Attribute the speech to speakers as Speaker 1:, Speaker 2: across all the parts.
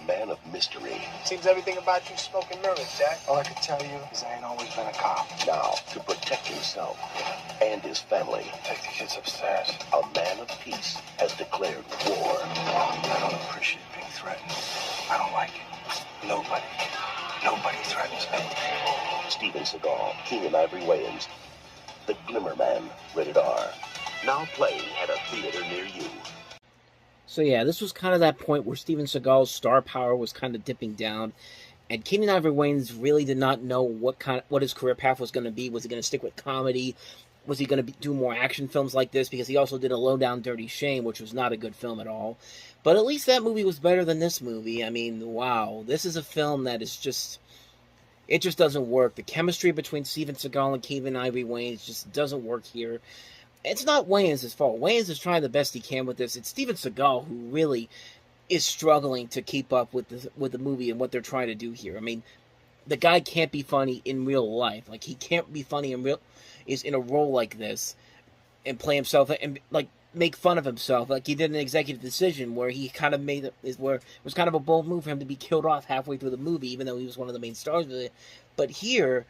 Speaker 1: man of mystery.
Speaker 2: Seems everything about you smoke and mirrors, Jack.
Speaker 3: All I can tell you is I ain't always been a cop.
Speaker 1: Now, to protect himself and his family,
Speaker 3: Take the kids upstairs.
Speaker 1: a man of peace has declared war.
Speaker 3: I don't appreciate being threatened. I don't like it. Nobody threatens me.
Speaker 1: Steven Seagal, Keenan Ivory Wayans, The Glimmer Man, rated R. Now playing at a theater near you.
Speaker 4: So yeah, this was kind of that point where Steven Seagal's star power was kind of dipping down, and Keenan Ivory Wayans really did not know what his career path was going to be. Was he going to stick with comedy? Was he going to do more action films like this? Because he also did A Low Down Dirty Shame, which was not a good film at all. But at least that movie was better than this movie. I mean, wow, this is a film that is just... It just doesn't work. The chemistry between Steven Seagal and Keenan Ivory Wayans just doesn't work here. It's not Wayans' fault. Wayans is trying the best he can with this. It's Steven Seagal who really is struggling to keep up with the movie and what they're trying to do here. I mean, the guy can't be funny in real life. Like, he can't be funny in a role like this and play himself and, like, make fun of himself. Like, he did an executive decision where he kind of where it was kind of a bold move for him to be killed off halfway through the movie, even though he was one of the main stars of it. But here,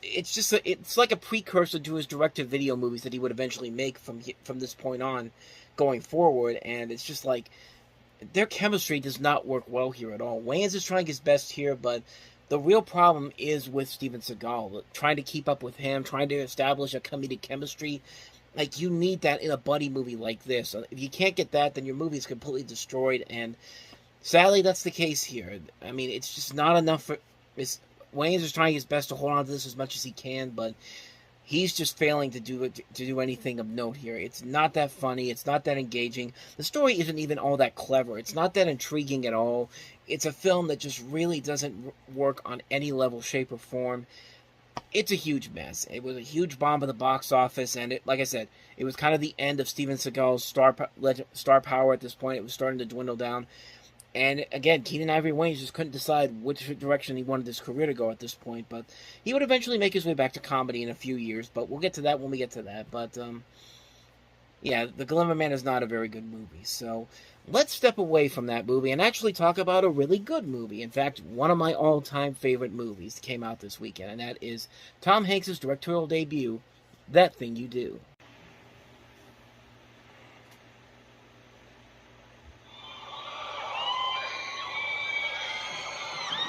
Speaker 4: it's like a precursor to his direct-to-video movies that he would eventually make from this point on going forward, and it's just like their chemistry does not work well here at all. Wayans is trying his best here, but the real problem is with Steven Seagal, trying to keep up with him, trying to establish a comedic chemistry. Like, you need that in a buddy movie like this. If you can't get that, then your movie is completely destroyed, and sadly, that's the case here. I mean, it's just not enough for... Wayans is trying his best to hold on to this as much as he can, but he's just failing to do anything of note here. It's not that funny. It's not that engaging. The story isn't even all that clever. It's not that intriguing at all. It's a film that just really doesn't work on any level, shape, or form. It's a huge mess. It was a huge bomb at the box office, and like I said, it was kind of the end of Steven Seagal's star power at this point. It was starting to dwindle down. And again, Keenan Ivory Wayans just couldn't decide which direction he wanted his career to go at this point. But he would eventually make his way back to comedy in a few years. But we'll get to that when we get to that. But, yeah, The Glimmer Man is not a very good movie. So let's step away from that movie and actually talk about a really good movie. In fact, one of my all-time favorite movies came out this weekend. And that is Tom Hanks' directorial debut, That Thing You Do.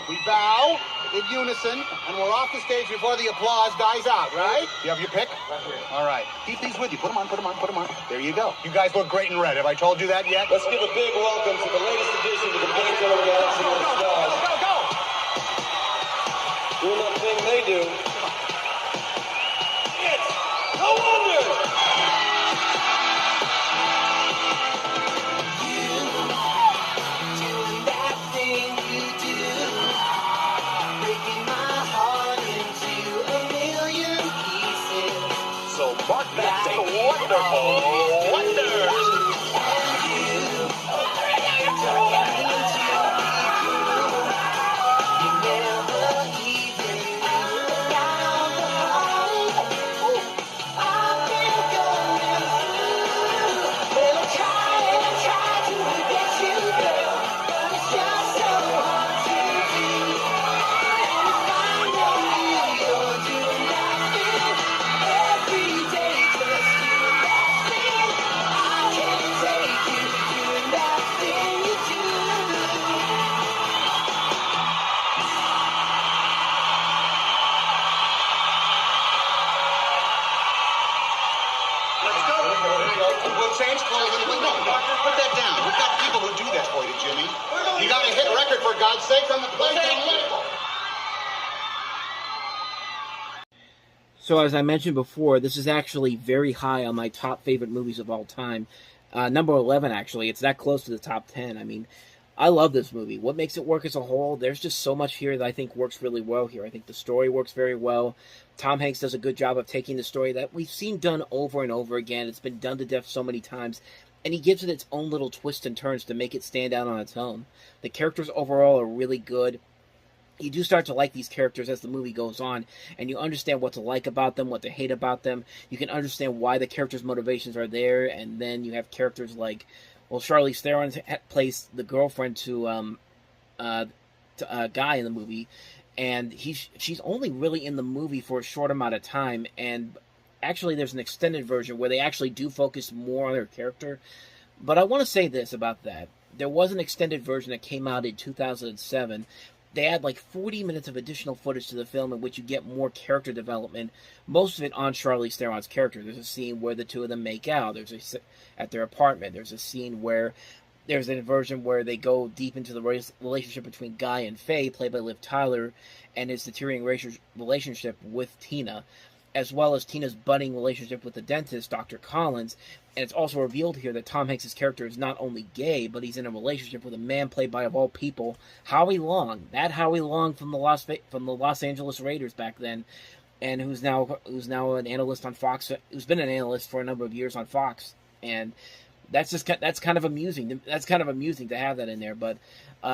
Speaker 5: We bow in unison, and we're off the stage before the applause dies out, right? You have your pick?
Speaker 2: Right here.
Speaker 5: All right. Keep these with you. Put them on, put them on, put them on. There you go. You guys look great in red. Have I told you that yet?
Speaker 6: Let's give a big welcome to the latest edition of the Vestron Galaxy of Stars.
Speaker 5: Go!
Speaker 6: Doing that thing they do. It's a wonder! Mark that day. Wonderful wonder.
Speaker 5: Change clothes and no, put that down. We've got people who do that for you, Jimmy. You got a hit record, for God's sake, on the place and label.
Speaker 4: So as I mentioned before, this is actually very high on my top favorite movies of all time. Number 11, actually. It's that close to the top 10. I mean, I love this movie. What makes it work as a whole? There's just so much here that I think works really well here. I think the story works very well. Tom Hanks does a good job of taking the story that we've seen done over and over again. It's been done to death so many times. And he gives it its own little twists and turns to make it stand out on its own. The characters overall are really good. You do start to like these characters as the movie goes on, and you understand what to like about them, what to hate about them. You can understand why the characters' motivations are there, and then you have characters like, well, Charlize Theron plays the girlfriend to guy in the movie, and she's only really in the movie for a short amount of time. And actually, there's an extended version where they actually do focus more on her character. But I want to say this about that: there was an extended version that came out in 2007. They add like 40 minutes of additional footage to the film in which you get more character development, most of it on Charlize Theron's character. There's a scene where the two of them make out. At their apartment. There's a scene where there's a version where they go deep into the relationship between Guy and Faye, played by Liv Tyler, and his deteriorating relationship with Tina, as well as Tina's budding relationship with the dentist, Dr. Collins. And it's also revealed here that Tom Hanks' character is not only gay, but he's in a relationship with a man played by, of all people, Howie Long. That Howie Long from the Los Angeles Raiders back then, and who's now an analyst on Fox, who's been an analyst for a number of years on Fox. And that's kind of amusing. That's kind of amusing to have that in there. But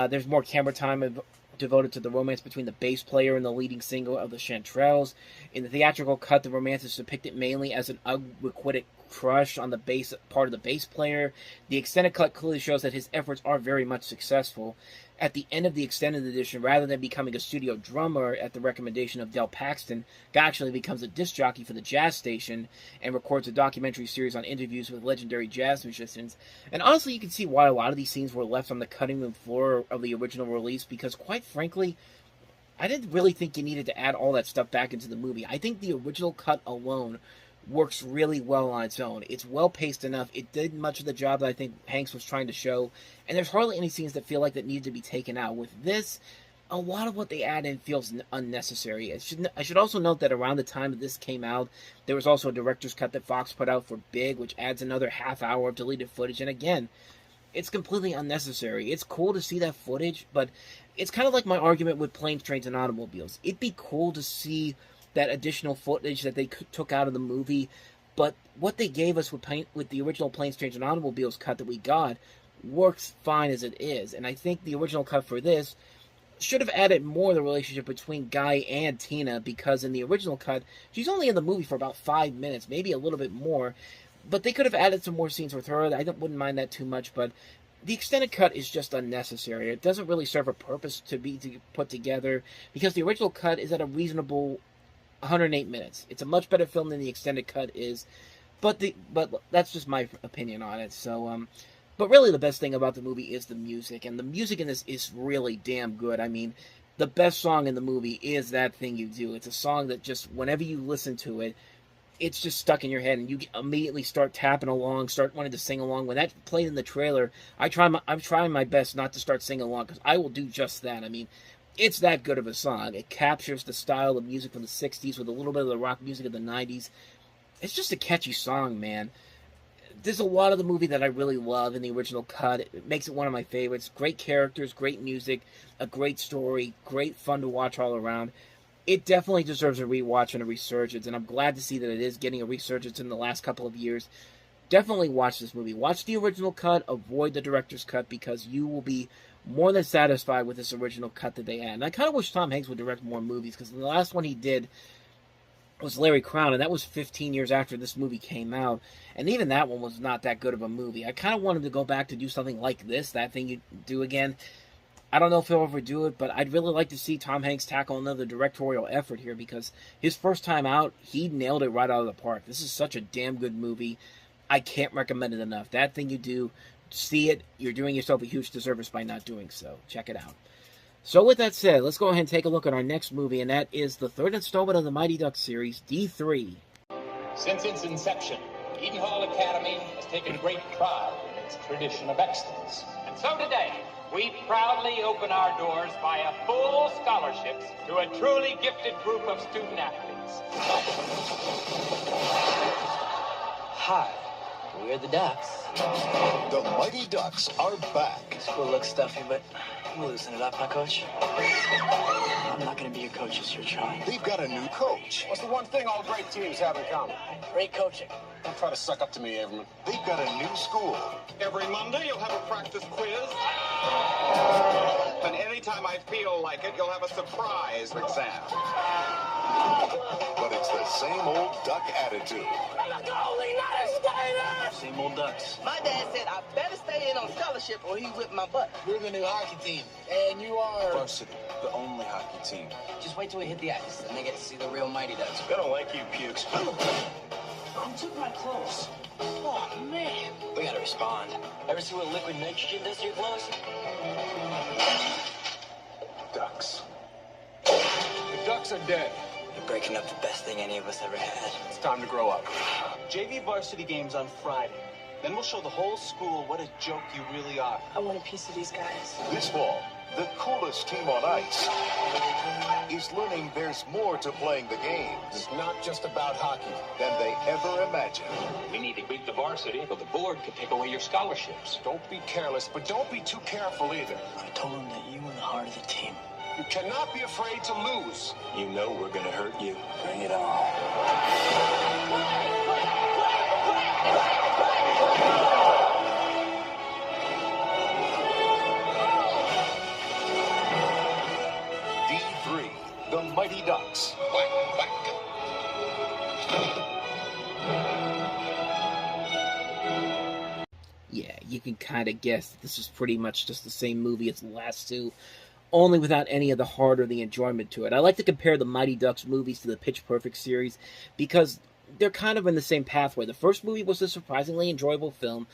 Speaker 4: there's more camera time devoted to the romance between the bass player and the leading singer of the Chanterelles. In the theatrical cut, the romance is depicted mainly as an unrequited crush on the bass part of the bass player. The extended cut clearly shows that his efforts are very much successful. At the end of the extended edition, rather than becoming a studio drummer at the recommendation of Del Paxton, Guy actually becomes a disc jockey for the jazz station and records a documentary series on interviews with legendary jazz musicians. And honestly, you can see why a lot of these scenes were left on the cutting room floor of the original release, because quite frankly, I didn't really think you needed to add all that stuff back into the movie. I think the original cut alone works really well on its own. It's well paced enough. It did much of the job that I think Hanks was trying to show, and there's hardly any scenes that feel like that needed to be taken out. With this, a lot of what they add in feels unnecessary. I should also note that around the time that this came out, there was also a director's cut that Fox put out for Big, which adds another half hour of deleted footage, and again, it's completely unnecessary. It's cool to see that footage, but it's kind of like my argument with Planes, Trains, and Automobiles. It'd be cool to see that additional footage that they took out of the movie, but what they gave us with the original Planes, Trains, and Automobiles cut that we got works fine as it is. And I think the original cut for this should have added more of the relationship between Guy and Tina, because in the original cut, she's only in the movie for about 5 minutes, maybe a little bit more, but they could have added some more scenes with her. I wouldn't mind that too much, but the extended cut is just unnecessary. It doesn't really serve a purpose to be put together, because the original cut is at a reasonable 108 minutes. It's a much better film than the extended cut is, but that's just my opinion on it. So, but really the best thing about the movie is the music, and the music in this is really damn good. I mean, the best song in the movie is That Thing You Do. It's a song that just, whenever you listen to it, it's just stuck in your head, and you immediately start tapping along, start wanting to sing along. When that played in the trailer, I'm trying my best not to start singing along, because I will do just that. I mean, it's that good of a song. It captures the style of music from the 60s with a little bit of the rock music of the 90s. It's just a catchy song, man. There's a lot of the movie that I really love in the original cut. It makes it one of my favorites. Great characters, great music, a great story, great fun to watch all around. It definitely deserves a rewatch and a resurgence, and I'm glad to see that it is getting a resurgence in the last couple of years. Definitely watch this movie. Watch the original cut, avoid the director's cut, because you will be more than satisfied with this original cut that they had. And I kind of wish Tom Hanks would direct more movies, because the last one he did was Larry Crown, and that was 15 years after this movie came out, and even that one was not that good of a movie. I kind of wanted to go back to do something like this, That Thing You Do again. I don't know if he'll ever do it, but I'd really like to see Tom Hanks tackle another directorial effort here, because his first time out, he nailed it right out of the park. This is such a damn good movie. I can't recommend it enough. That Thing You Do, see it. You're doing yourself a huge disservice by not doing so. Check it out. So with that said, let's go ahead and take a look at our next movie, and that is the third installment of the Mighty Ducks series, D3.
Speaker 7: Since its inception, Eden Hall Academy has taken great pride in its tradition of excellence. And so today, we proudly open our doors via full scholarships to a truly gifted group of student athletes.
Speaker 8: Hi, we're the Ducks.
Speaker 1: The Mighty Ducks are back.
Speaker 8: School looks stuffy, but we'll loosen it up, huh, Coach? I'm not going to be your coach this year, Charlie.
Speaker 1: They've got a new coach.
Speaker 2: What's the one thing all great teams have in common?
Speaker 8: Great coaching.
Speaker 3: Don't try to suck up to me, Everman. They've got a new school.
Speaker 5: Every Monday, you'll have a practice quiz. And anytime I feel like it, you'll have a surprise exam.
Speaker 1: But it's the same old duck attitude.
Speaker 8: Same old ducks.
Speaker 9: My dad said I better stay in on scholarship or he whipped my butt.
Speaker 2: We're the new hockey team, and you are...
Speaker 3: Varsity, the only hockey team.
Speaker 8: Just wait till we hit the ice, and they get to see the real Mighty Ducks.
Speaker 3: I don't like you, Pukes.
Speaker 8: You took my clothes. Oh, man. We gotta respond. Ever see what liquid nitrogen does to your clothes?
Speaker 3: Ducks. The Ducks are dead.
Speaker 8: You're breaking up the best thing any of us ever had.
Speaker 3: It's time to grow up.
Speaker 10: JV varsity games on Friday. Then we'll show the whole school what a joke you really are.
Speaker 9: I want a piece of these guys.
Speaker 1: This fall, the coolest team on ice is learning there's more to playing the games
Speaker 3: It's not just about hockey.
Speaker 1: than they ever imagined.
Speaker 7: We need to beat the varsity, but the board could take away your scholarships.
Speaker 3: Don't be careless, but don't be too careful either.
Speaker 8: I told them that you were the heart of the team.
Speaker 3: You cannot be afraid to lose.
Speaker 1: You know we're gonna hurt you.
Speaker 8: Bring it on.
Speaker 1: D3, the Mighty Ducks.
Speaker 4: Yeah, you can kind of guess that this is pretty much just the same movie as the last two, only without any of the heart or the enjoyment to it. I like to compare the Mighty Ducks movies to the Pitch Perfect series because they're kind of in the same pathway. The first movie was a surprisingly enjoyable film.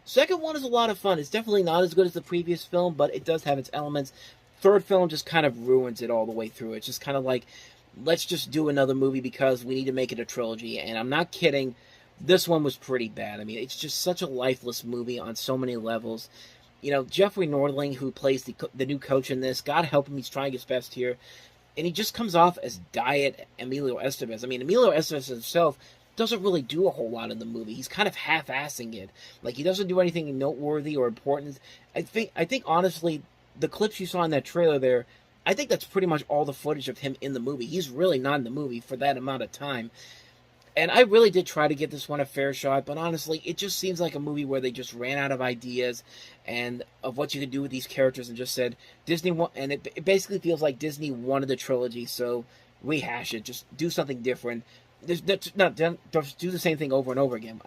Speaker 4: Second one is a lot of fun. It's definitely not as good as the previous film, but it does have its elements. Third film just kind of ruins it all the way through. It's just kind of like, let's just do another movie because we need to make it a trilogy. And I'm not kidding. This one was pretty bad. I mean, it's just such a lifeless movie on so many levels. You know, Jeffrey Nordling, who plays the new coach in this, God help him, he's trying his best here. And he just comes off as diet Emilio Estevez. I mean, Emilio Estevez himself doesn't really do a whole lot in the movie. He's kind of half-assing it. Like, he doesn't do anything noteworthy or important. I think honestly, the clips you saw in that trailer there, I think that's pretty much all the footage of him in the movie. He's really not in the movie for that amount of time. And I really did try to give this one a fair shot, but honestly, it just seems like a movie where they just ran out of ideas and of what you could do with these characters and just said, it basically feels like Disney wanted the trilogy, so rehash it, just do something different. Don't do the same thing over and over again.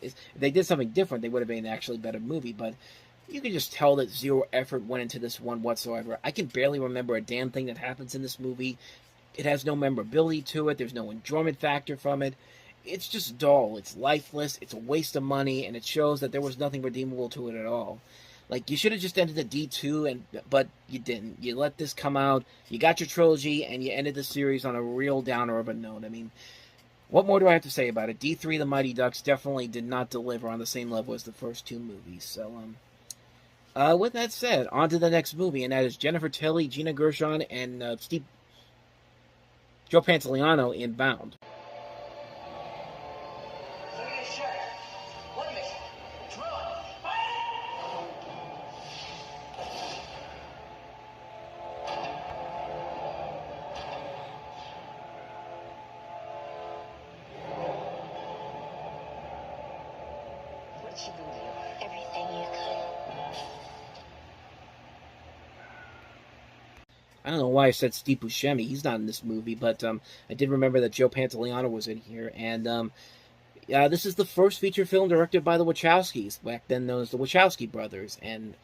Speaker 4: If they did something different, they would have been an actually better movie, but you can just tell that zero effort went into this one whatsoever. I can barely remember a damn thing that happens in this movie. It has no memorability to it. There's no enjoyment factor from it. It's just dull. It's lifeless. It's a waste of money, and it shows that there was nothing redeemable to it at all. Like, you should have just ended the D2, but you didn't. You let this come out. You got your trilogy, and you ended the series on a real downer of a note. I mean, what more do I have to say about it? D3, The Mighty Ducks, definitely did not deliver on the same level as the first two movies. So, with that said, on to the next movie, and that is Jennifer Tilly, Gina Gershon, and Joe Pantoliano in Bound.
Speaker 11: What you do? Everything you could.
Speaker 4: I don't know why I said Steve Buscemi. He's not in this movie, but I did remember that Joe Pantoliano was in here. And this is the first feature film directed by the Wachowskis, back then known as the Wachowski brothers. And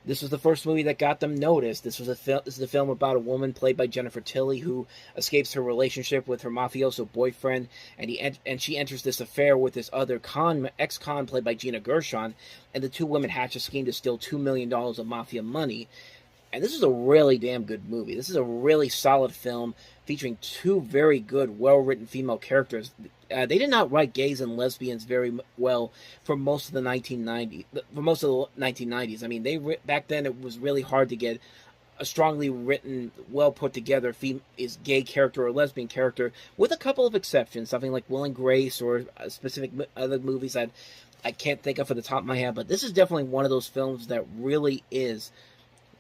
Speaker 4: this was the first movie that got them noticed. This is a film about a woman played by Jennifer Tilly who escapes her relationship with her mafioso boyfriend, and she enters this affair with this other ex-con played by Gina Gershon, and the two women hatch a scheme to steal $2 million of mafia money. And this is a really damn good movie. This is a really solid film featuring two very good, well-written female characters. They did not write gays and lesbians very well for most of the 1990s. For most of the 1990s, I mean, back then it was really hard to get a strongly written, well put together gay character or lesbian character, with a couple of exceptions, something like Will and Grace or specific other movies that I can't think of off the top of my head. But this is definitely one of those films that really is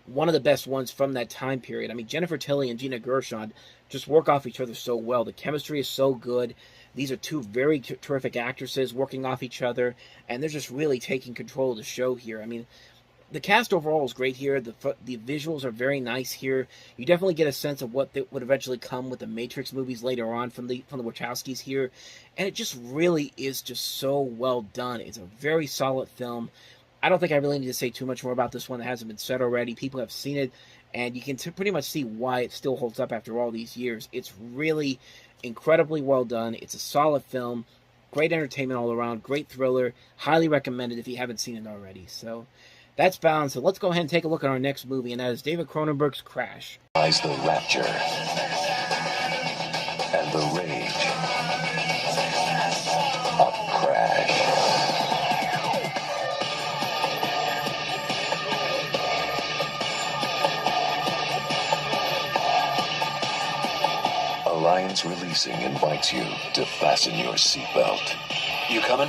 Speaker 4: one of the best ones from that time period. I mean, Jennifer Tilly and Gina Gershon just work off each other so well. The chemistry is so good. These are two very terrific actresses working off each other, and they're just really taking control of the show here. I mean, the cast overall is great here. The visuals are very nice here. You definitely get a sense of what would eventually come with the Matrix movies later on from the Wachowskis here, and it just really is just so well done. It's a very solid film. I don't think I really need to say too much more about this one that hasn't been said already. People have seen it, and you can pretty much see why it still holds up after all these years. It's really incredibly well done. It's a solid film. Great entertainment all around. Great thriller. Highly recommended if you haven't seen it already. So that's bound. So let's go ahead and take a look at our next movie, and that is David Cronenberg's Crash.
Speaker 1: Lies the rapture and the rage of Crash. Alliance Releasing invites you to fasten your seatbelt. You coming?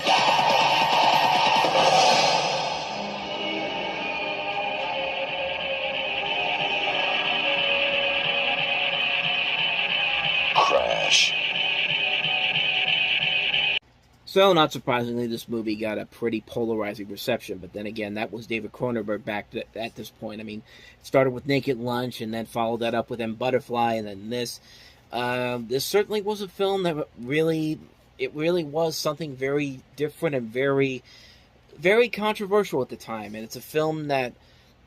Speaker 1: Crash.
Speaker 4: So, not surprisingly, this movie got a pretty polarizing reception, but then again, that was David Cronenberg back at this point. I mean, it started with Naked Lunch, and then followed that up with Butterfly, and then this. This certainly was a film that really was something very different and very, very controversial at the time. And it's a film that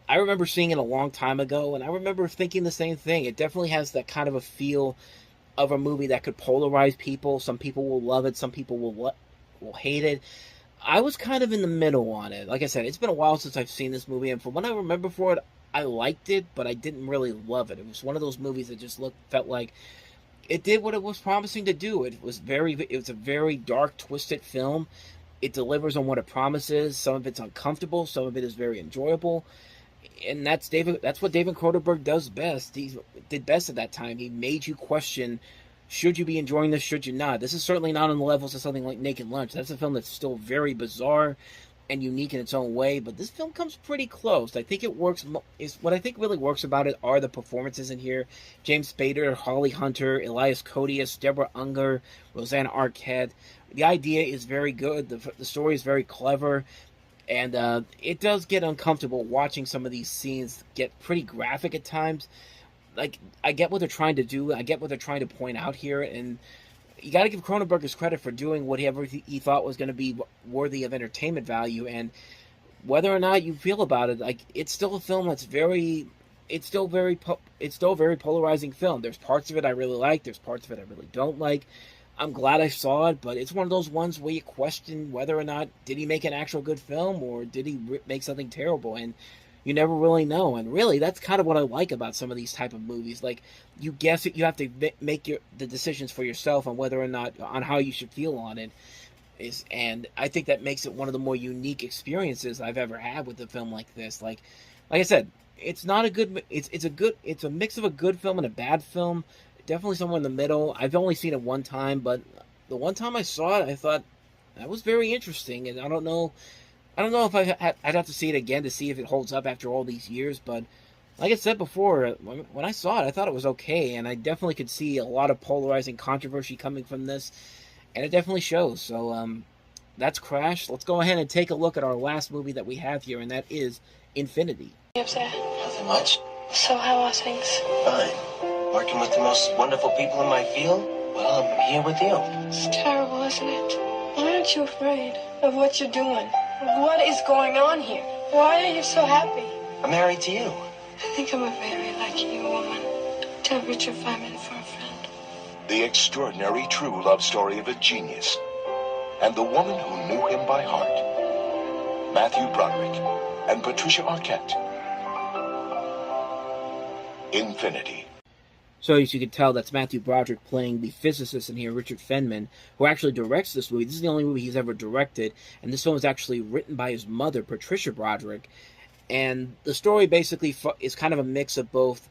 Speaker 4: I remember seeing it a long time ago, and I remember thinking the same thing. It definitely has that kind of a feel of a movie that could polarize people. Some people will love it, some people will hate it. I was kind of in the middle on it. Like I said, it's been a while since I've seen this movie, and from what I remember for it, I liked it, but I didn't really love it. It was one of those movies that just felt like it did what it was promising to do. It was a very dark, twisted film. It delivers on what it promises. Some of it's uncomfortable. Some of it is very enjoyable. And that's what David Cronenberg does best. He did best at that time. He made you question, should you be enjoying this, should you not? This is certainly not on the levels of something like Naked Lunch. That's a film that's still very bizarre and unique in its own way, but this film comes pretty close. I think it works. What I think really works about it are the performances in here. James Spader, Holly Hunter, Elias Koteas, Deborah Unger, Rosanna Arquette. The idea is very good. The story is very clever, and it does get uncomfortable watching some of these scenes get pretty graphic at times. Like, I get what they're trying to do. I get what they're trying to point out here, and you got to give Cronenberg his credit for doing whatever he thought was going to be worthy of entertainment value, and whether or not you feel about it, like, it's still a film that's it's still a very polarizing film. There's parts of it I really like, there's parts of it I really don't like. I'm glad I saw it, but it's one of those ones where you question whether or not did he make an actual good film or did he make something terrible, and you never really know. And really, that's kind of what I like about some of these type of movies. Like, you guess it, you have to make the decisions for yourself on whether or not, on how you should feel on it. And I think that makes it one of the more unique experiences I've ever had with a film like this. Like I said, it's not a good. It's a mix of a good film and a bad film. Definitely somewhere in the middle. I've only seen it one time, but the one time I saw it, I thought that was very interesting. And I don't know if I'd have to see it again to see if it holds up after all these years, but like I said before, when I saw it, I thought it was okay, and I definitely could see a lot of polarizing controversy coming from this, and it definitely shows. So, that's Crash. Let's go ahead and take a look at our last movie that we have here, and that is Infinity.
Speaker 8: You upset?
Speaker 3: Nothing much.
Speaker 8: So how are things?
Speaker 3: Fine. Working with the most wonderful people in my field. Well, I'm here with you.
Speaker 8: It's terrible, isn't it? Why aren't you afraid of what you're doing? What is going on here? Why are you so happy?
Speaker 3: I'm married to you.
Speaker 8: I think I'm a very lucky woman to have Richard Feynman for a friend.
Speaker 1: The extraordinary true love story of a genius and the woman who knew him by heart. Matthew Broderick and Patricia Arquette. Infinity.
Speaker 4: So as you can tell, that's Matthew Broderick playing the physicist in here, Richard Feynman, who actually directs this movie. This is the only movie he's ever directed, and this film is actually written by his mother, Patricia Broderick. And the story basically is kind of a mix of both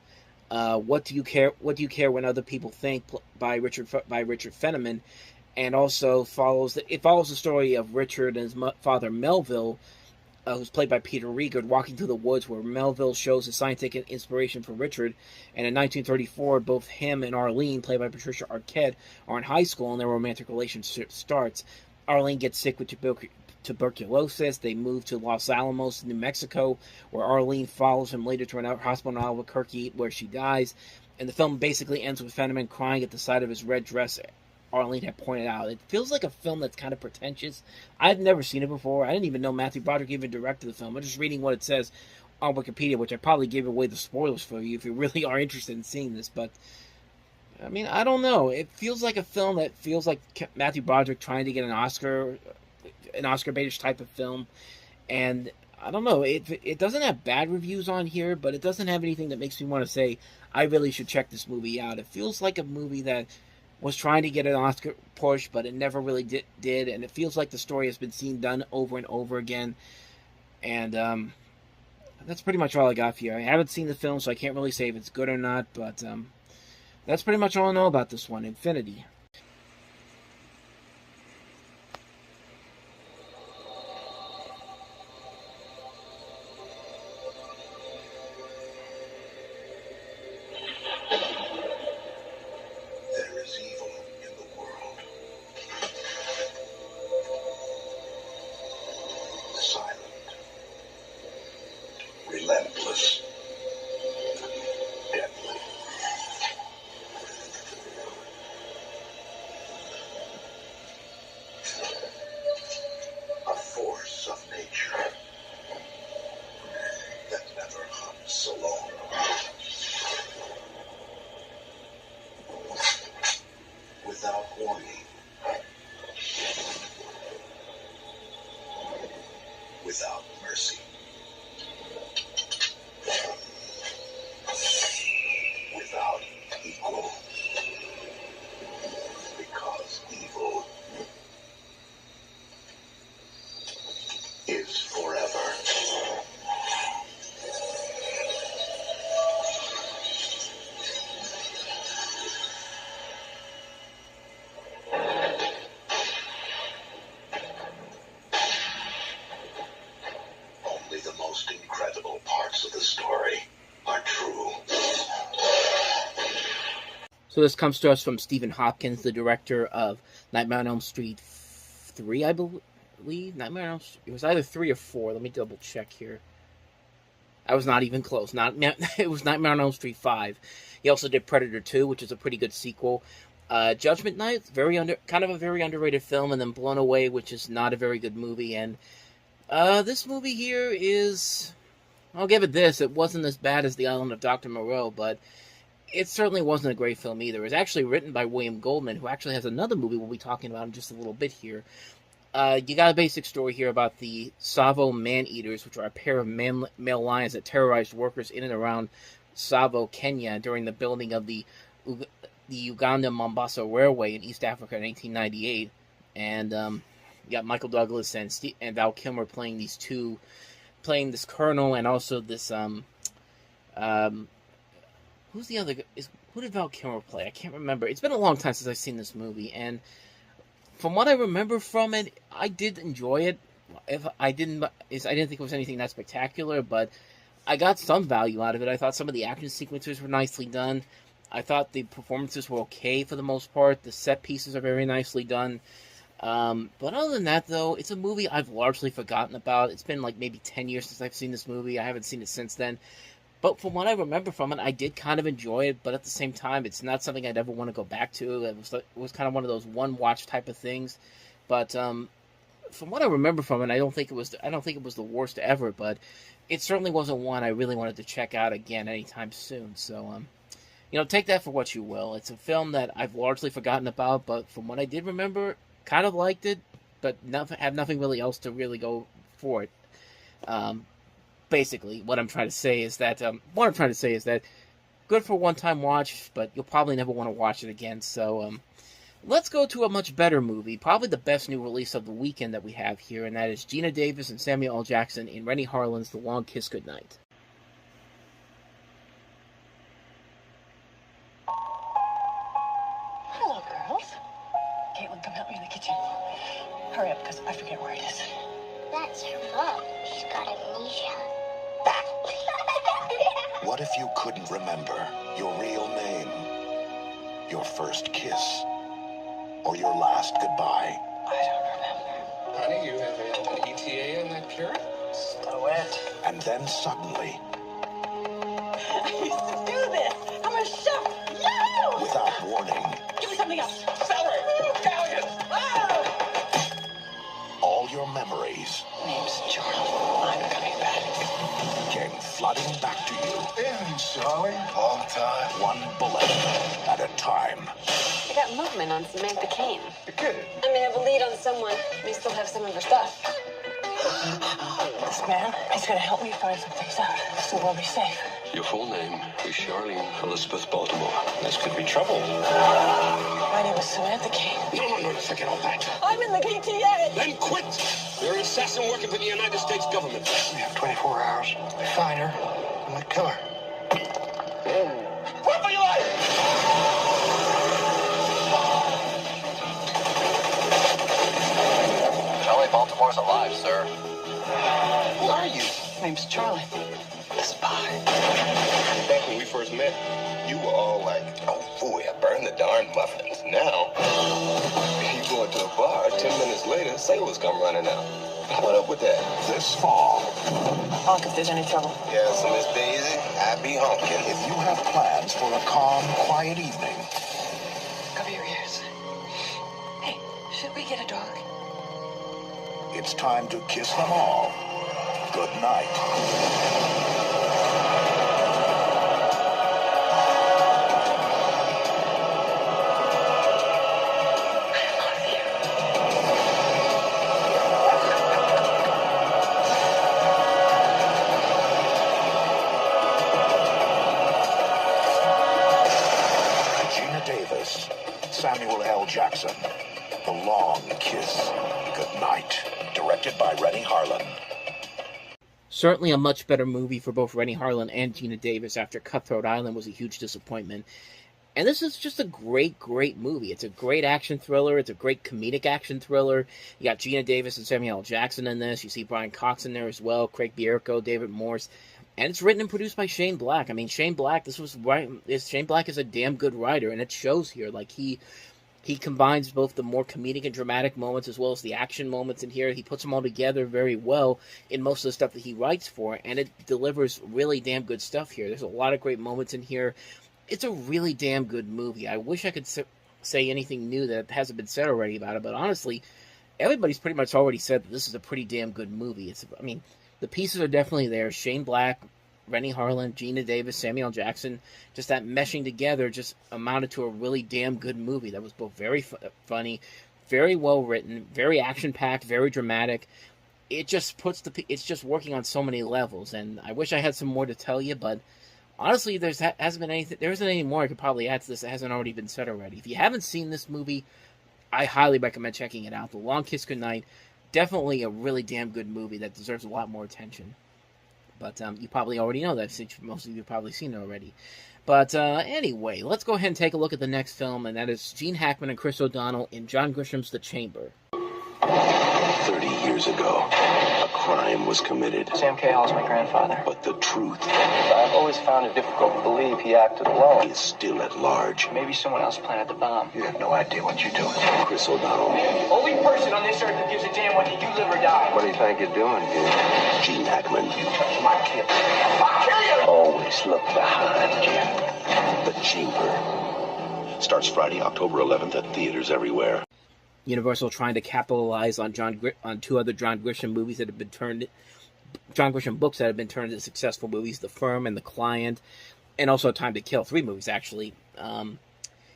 Speaker 4: What Do You Care When Other People Think by Richard Feynman, and also follows the story of Richard and his father Melville who's played by Peter Regal, walking through the woods where Melville shows his scientific inspiration for Richard. And in 1934, both him and Arlene, played by Patricia Arquette, are in high school and their romantic relationship starts. Arlene gets sick with tuberculosis. They move to Los Alamos, New Mexico, where Arlene follows him later to a hospital in Albuquerque, where she dies. And the film basically ends with Fenneman crying at the sight of his red dress Arlene had pointed out. It feels like a film that's kind of pretentious. I've never seen it before. I didn't even know Matthew Broderick even directed the film. I'm just reading what it says on Wikipedia, which I probably gave away the spoilers for you if you really are interested in seeing this. But, I mean, I don't know. It feels like a film that feels like Matthew Broderick trying to get an Oscar baitish type of film. And I don't know. It doesn't have bad reviews on here, but it doesn't have anything that makes me want to say, I really should check this movie out. It feels like a movie that was trying to get an Oscar push, but it never really did, and it feels like the story has been done over and over again, and that's pretty much all I got for you. I haven't seen the film, so I can't really say if it's good or not, but that's pretty much all I know about this one, Infinity.
Speaker 1: Relentless, deadly. A force of nature that never hunts alone. Without warning. Without mercy. Without equal. Because evil is forever. Only the most incredible parts of the story are true.
Speaker 4: So this comes to us from Stephen Hopkins, the director of Nightmare on Elm Street 3, I believe. Nightmare on Elm Street. It was either 3 or 4. Let me double check here. I was not even close. It was Nightmare on Elm Street 5. He also did Predator 2, which is a pretty good sequel. Judgment Night, kind of a very underrated film, and then Blown Away, which is not a very good movie. And this movie here is, I'll give it this. It wasn't as bad as The Island of Dr. Moreau, but it certainly wasn't a great film either. It was actually written by William Goldman, who actually has another movie we'll be talking about in just a little bit here. You got a basic story here about the Tsavo man-eaters, which are a pair of male lions that terrorized workers in and around Tsavo, Kenya, during the building of the Uganda-Mombasa Railway in East Africa in 1898. And you got Michael Douglas and Val Kilmer playing this colonel, and also this who's the other? Who did Val Kilmer play? I can't remember. It's been a long time since I've seen this movie, and from what I remember from it, I did enjoy it. I didn't think it was anything that spectacular, but I got some value out of it. I thought some of the action sequences were nicely done. I thought the performances were okay for the most part. The set pieces are very nicely done. But other than that, though, it's a movie I've largely forgotten about. It's been like maybe 10 years since I've seen this movie. I haven't seen it since then. But from what I remember from it, I did kind of enjoy it, but at the same time, it's not something I'd ever want to go back to. It was kind of one of those one-watch type of things. But from what I remember from it, I don't think it was the worst ever, but it certainly wasn't one I really wanted to check out again anytime soon. So, take that for what you will. It's a film that I've largely forgotten about, but from what I did remember, kind of liked it, but have nothing really else to really go for it. Basically, what I'm trying to say is that good for a one-time watch, but you'll probably never want to watch it again. So, let's go to a much better movie, probably the best new release of the weekend that we have here, and that is Gina Davis and Samuel L. Jackson in Rennie Harlin's The Long Kiss Goodnight.
Speaker 12: Hello, girls. Caitlin, come help me in the kitchen. Hurry up, because I forget where it is.
Speaker 11: That's her mom. She's got amnesia.
Speaker 1: What if you couldn't remember your real name, your first kiss, or your last goodbye?
Speaker 9: I don't remember.
Speaker 3: Honey, you have an ETA on that carrot?
Speaker 9: Slow it.
Speaker 1: And then suddenly,
Speaker 9: I used to do this. I'm a chef. Yo!
Speaker 1: without warning,
Speaker 9: Give me something else. Celery. Italian.
Speaker 1: all your memories
Speaker 9: Name's Charlie. I'm coming back.
Speaker 1: came flooding back to you,
Speaker 3: Yeah, Charlie. All the time.
Speaker 1: one bullet at a time.
Speaker 12: I got movement on Samantha Kane.
Speaker 3: You're kidding.
Speaker 12: I mean, I have a lead on someone. May still have some of her stuff.
Speaker 9: This man is going to help me find some things out so we'll be safe.
Speaker 3: Your full name is Charlene Elizabeth Baltimore. This could be trouble.
Speaker 9: My name is Samantha Kane.
Speaker 3: No, forget all that.
Speaker 9: I'm in the PTA.
Speaker 3: Then quit. You're an assassin working for the United States government. We have 24 hours. We find her and we kill her.
Speaker 9: Run for your life!
Speaker 3: Charlie Baltimore's alive, sir. Who are you?
Speaker 9: Name's Charlie. The spy.
Speaker 3: Back when we first met, you were all like, oh, boy, I burned the darn muffins. Now, you go into a bar, 10 minutes later, sailors come running out. What up with that?
Speaker 1: This fall,
Speaker 9: Honk if there's any trouble.
Speaker 3: Yeah, so Miss Daisy, I be honking.
Speaker 1: if you have plans for a calm, quiet evening,
Speaker 9: Cover your ears. Hey, should we get a dog?
Speaker 1: it's time to kiss them all good night. Gina Davis, Samuel L. Jackson, The Long Kiss Goodnight, directed by Rennie Harlan.
Speaker 4: Certainly a much better movie for both Rennie Harlan and Gina Davis after Cutthroat Island was a huge disappointment. And this is just a great, great movie. It's a great action thriller. It's a great comedic action thriller. You got Gina Davis and Samuel L. Jackson in this. You see Brian Cox in there as well, Craig Bierko, David Morse. And it's written and produced by Shane Black. I mean, Shane Black, Shane Black is a damn good writer, and it shows here. Like, he combines both the more comedic and dramatic moments as well as the action moments in here. He puts them all together very well in most of the stuff that he writes for, and it delivers really damn good stuff here. There's a lot of great moments in here. It's a really damn good movie. I wish I could say anything new that hasn't been said already about it, but honestly, everybody's pretty much already said that this is a pretty damn good movie. The pieces are definitely there. Shane Black, Rennie Harlan, Gina Davis, Samuel L. Jackson, just that meshing together just amounted to a really damn good movie that was both very funny, very well written, very action-packed, very dramatic. It just it's just working on so many levels, and I wish I had some more to tell you, but honestly, there isn't any more I could probably add to this that hasn't already been said already. If you haven't seen this movie, I highly recommend checking it out. The Long Kiss Goodnight, definitely a really damn good movie that deserves a lot more attention. But you probably already know that, since most of you have probably seen it already. But anyway, let's go ahead and take a look at the next film, and that is Gene Hackman and Chris O'Donnell in John Grisham's The Chamber.
Speaker 1: 30 years ago, a crime was committed.
Speaker 9: Sam Cahill's my grandfather.
Speaker 1: But the truth
Speaker 9: I've always found it difficult to believe he acted alone.
Speaker 1: is still at large.
Speaker 9: Maybe someone else planted the bomb.
Speaker 1: You have no idea what you're doing. Chris O'Donnell,
Speaker 9: Only person on this earth that gives a damn whether you live or die.
Speaker 3: What do you think you're doing here?
Speaker 1: Gene Hackman,
Speaker 9: Touch my kid. I'll kill you!
Speaker 1: always look behind you. The Chamber starts Friday, October 11th at theaters everywhere.
Speaker 4: Universal trying to capitalize on two other John Grisham movies that have been John Grisham books that have been turned into successful movies, The Firm and The Client, and also Time to Kill, 3 movies actually. You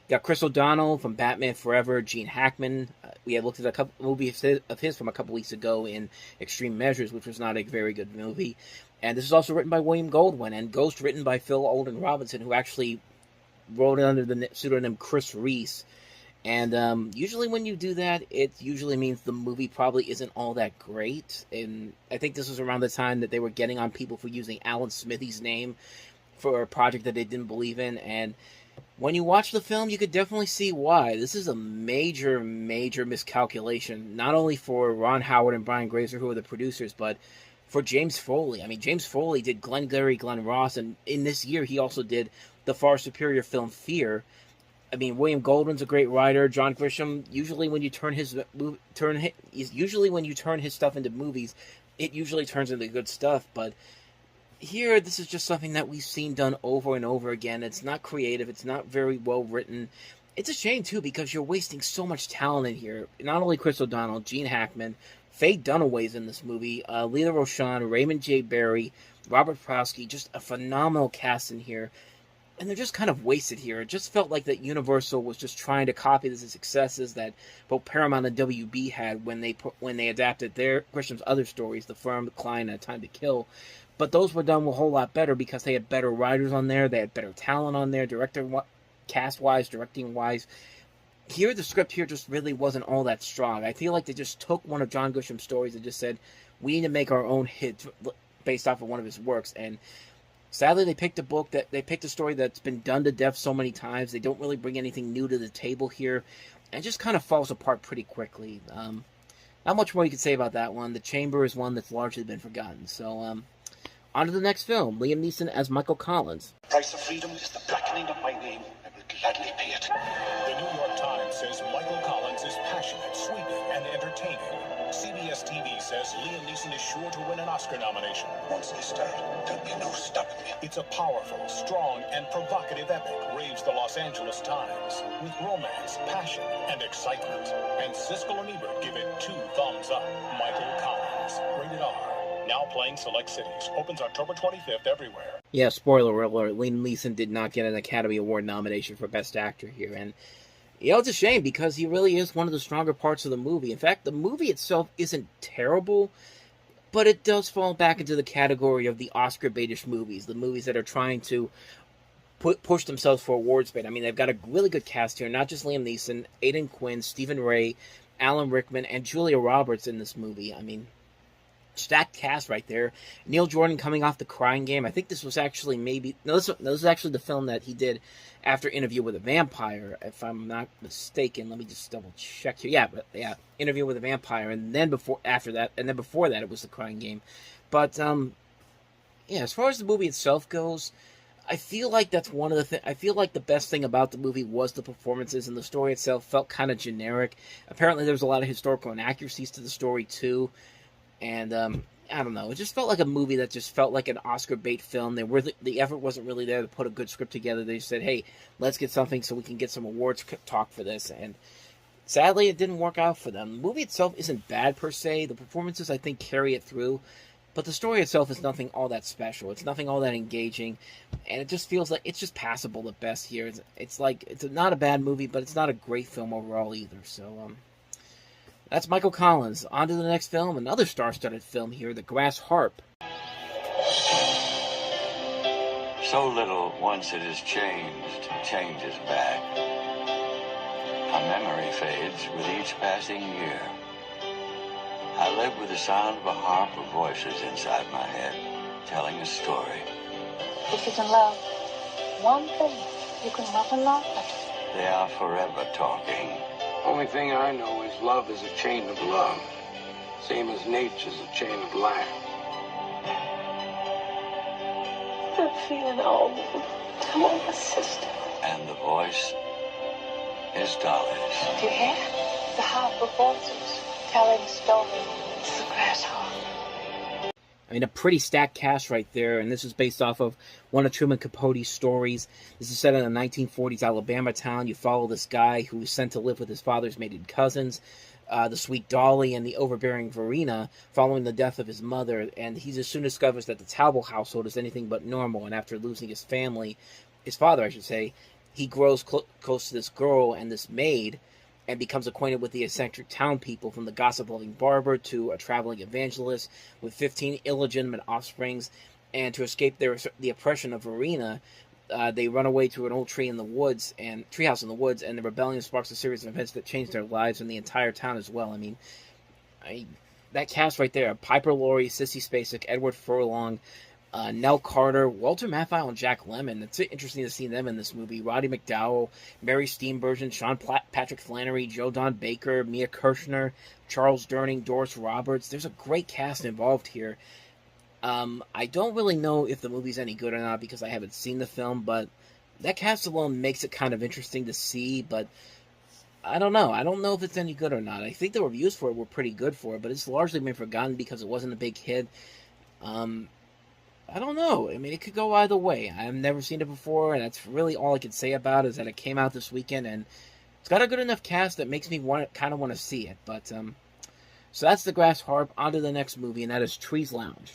Speaker 4: got Chris O'Donnell from Batman Forever, Gene Hackman. We had looked at a couple movies of his from a couple weeks ago in Extreme Measures, which was not a very good movie. And this is also written by William Goldwyn and ghostwritten by Phil Alden Robinson, who actually wrote it under the pseudonym Chris Reese. And usually when you do that, it usually means the movie probably isn't all that great. And I think this was around the time that they were getting on people for using Alan Smithy's name for a project that they didn't believe in. And When you watch the film, you could definitely see why. This is a major, major miscalculation, not only for Ron Howard and Brian Grazer, who are the producers, but for James Foley. I mean, James Foley did Glengarry Glen Ross, and in this year, he also did the far superior film Fear. I mean, William Goldwyn's a great writer. John Grisham, usually when you turn his stuff into movies, it usually turns into good stuff, but here, this is just something that we've seen done over and over again. It's not creative. It's not very well written. It's a shame, too, because you're wasting so much talent in here. Not only Chris O'Donnell, Gene Hackman, Faye Dunaway's in this movie, Lita Rochon, Raymond J. Barry, Robert Prosky, just a phenomenal cast in here. And they're just kind of wasted here. It just felt like that Universal was just trying to copy the successes that both Paramount and WB had when they adapted their Grisham's other stories, The Firm, The Client, and Time to Kill. But those were done a whole lot better because they had better writers on there, they had better talent on there, cast-wise, directing-wise. Here, the script here just really wasn't all that strong. I feel like they just took one of John Grisham's stories and just said, we need to make our own hit based off of one of his works. And sadly, they picked a story that's been done to death so many times. They don't really bring anything new to the table here, and it just kind of falls apart pretty quickly. Not much more you can say about that one. The Chamber is one that's largely been forgotten. So, on to the next film. Liam Neeson as Michael Collins.
Speaker 13: Price of freedom is the blackening of my name. I will gladly pay it.
Speaker 14: The New York Times says Michael Collins is passionate, sweeping, and entertaining. CBS TV says Liam Neeson is sure to win an Oscar nomination.
Speaker 13: Once I start, there'll be no stopping me.
Speaker 14: It's a powerful, strong, and provocative epic, raves the Los Angeles Times, with romance, passion, and excitement. And Siskel and Ebert give it 2 thumbs up. Michael Collins, rated R. Now playing select cities. Opens October 25th everywhere.
Speaker 4: Yeah, spoiler alert, Liam Neeson did not get an Academy Award nomination for Best Actor here, and it's a shame because he really is one of the stronger parts of the movie. In fact, the movie itself isn't terrible, but it does fall back into the category of the Oscar baitish movies, the movies that are trying to push themselves for awards bait. I mean, they've got a really good cast here, not just Liam Neeson, Aidan Quinn, Stephen Ray, Alan Rickman, and Julia Roberts in this movie. I mean, stacked cast right there. Neil Jordan coming off The Crying Game. I think this was actually this is actually the film that he did after Interview with a Vampire, if I'm not mistaken. Let me just double check here. Yeah, Interview with a Vampire, and then before that it was The Crying Game. But as far as the movie itself goes, I feel like that's one of the I feel like the best thing about the movie was the performances, and the story itself felt kind of generic. Apparently, there's a lot of historical inaccuracies to the story too. And, I don't know, it just felt like a movie that just felt like an Oscar bait film. The effort wasn't really there to put a good script together. They said, hey, let's get something so we can get some awards talk for this. And sadly, it didn't work out for them. The movie itself isn't bad per se. The performances, I think, carry it through. But the story itself is nothing all that special. It's nothing all that engaging. And it just feels like it's just passable at best here. It's not a bad movie, but it's not a great film overall either. So, that's Michael Collins. On to the next film, another star-studded film here, The Grass Harp.
Speaker 15: So little, once it is changed, changes back. A memory fades with each passing year. I live with the sound of a harp of voices inside my head, telling a story.
Speaker 11: If you can love one thing, you can love another.
Speaker 15: They are forever talking.
Speaker 16: Only thing I know is love is a chain of love. Same as nature's a chain of life.
Speaker 11: I'm feeling old. I'm on my sister.
Speaker 15: And the voice is Dolly's.
Speaker 11: Do you hear? The harp of voices telling a story. It's the grass harp.
Speaker 4: I mean, a pretty stacked cast right there, and this is based off of one of Truman Capote's stories. This is set in a 1940s Alabama town. You follow this guy who is sent to live with his father's mated cousins, the sweet Dolly and the overbearing Verena, following the death of his mother, and he soon discovers that the Talbot household is anything but normal, and after losing his father, I should say, he grows close to this girl and this maid, and becomes acquainted with the eccentric town people, from the gossip-loving barber to a traveling evangelist with 15 illegitimate offsprings. And to escape the oppression of Verena, they run away to an old treehouse in the woods, and the rebellion sparks a series of events that change their lives and the entire town as well. I mean, that cast right there, Piper Laurie, Sissy Spacek, Edward Furlong, Nell Carter, Walter Matthau, and Jack Lemmon. It's interesting to see them in this movie. Roddy McDowell, Mary Steenburgen, Sean Patrick Flannery, Joe Don Baker, Mia Kirshner, Charles Durning, Doris Roberts. There's a great cast involved here. I don't really know if the movie's any good or not because I haven't seen the film, but that cast alone makes it kind of interesting to see, but I don't know. I don't know if it's any good or not. I think the reviews for it were pretty good for it, but it's largely been forgotten because it wasn't a big hit. I don't know. I mean, it could go either way. I've never seen it before, and that's really all I can say about it, is that it came out this weekend, and it's got a good enough cast that makes me kind of want to see it. But so that's The Grass Harp. On to the next movie, and that is Trees Lounge.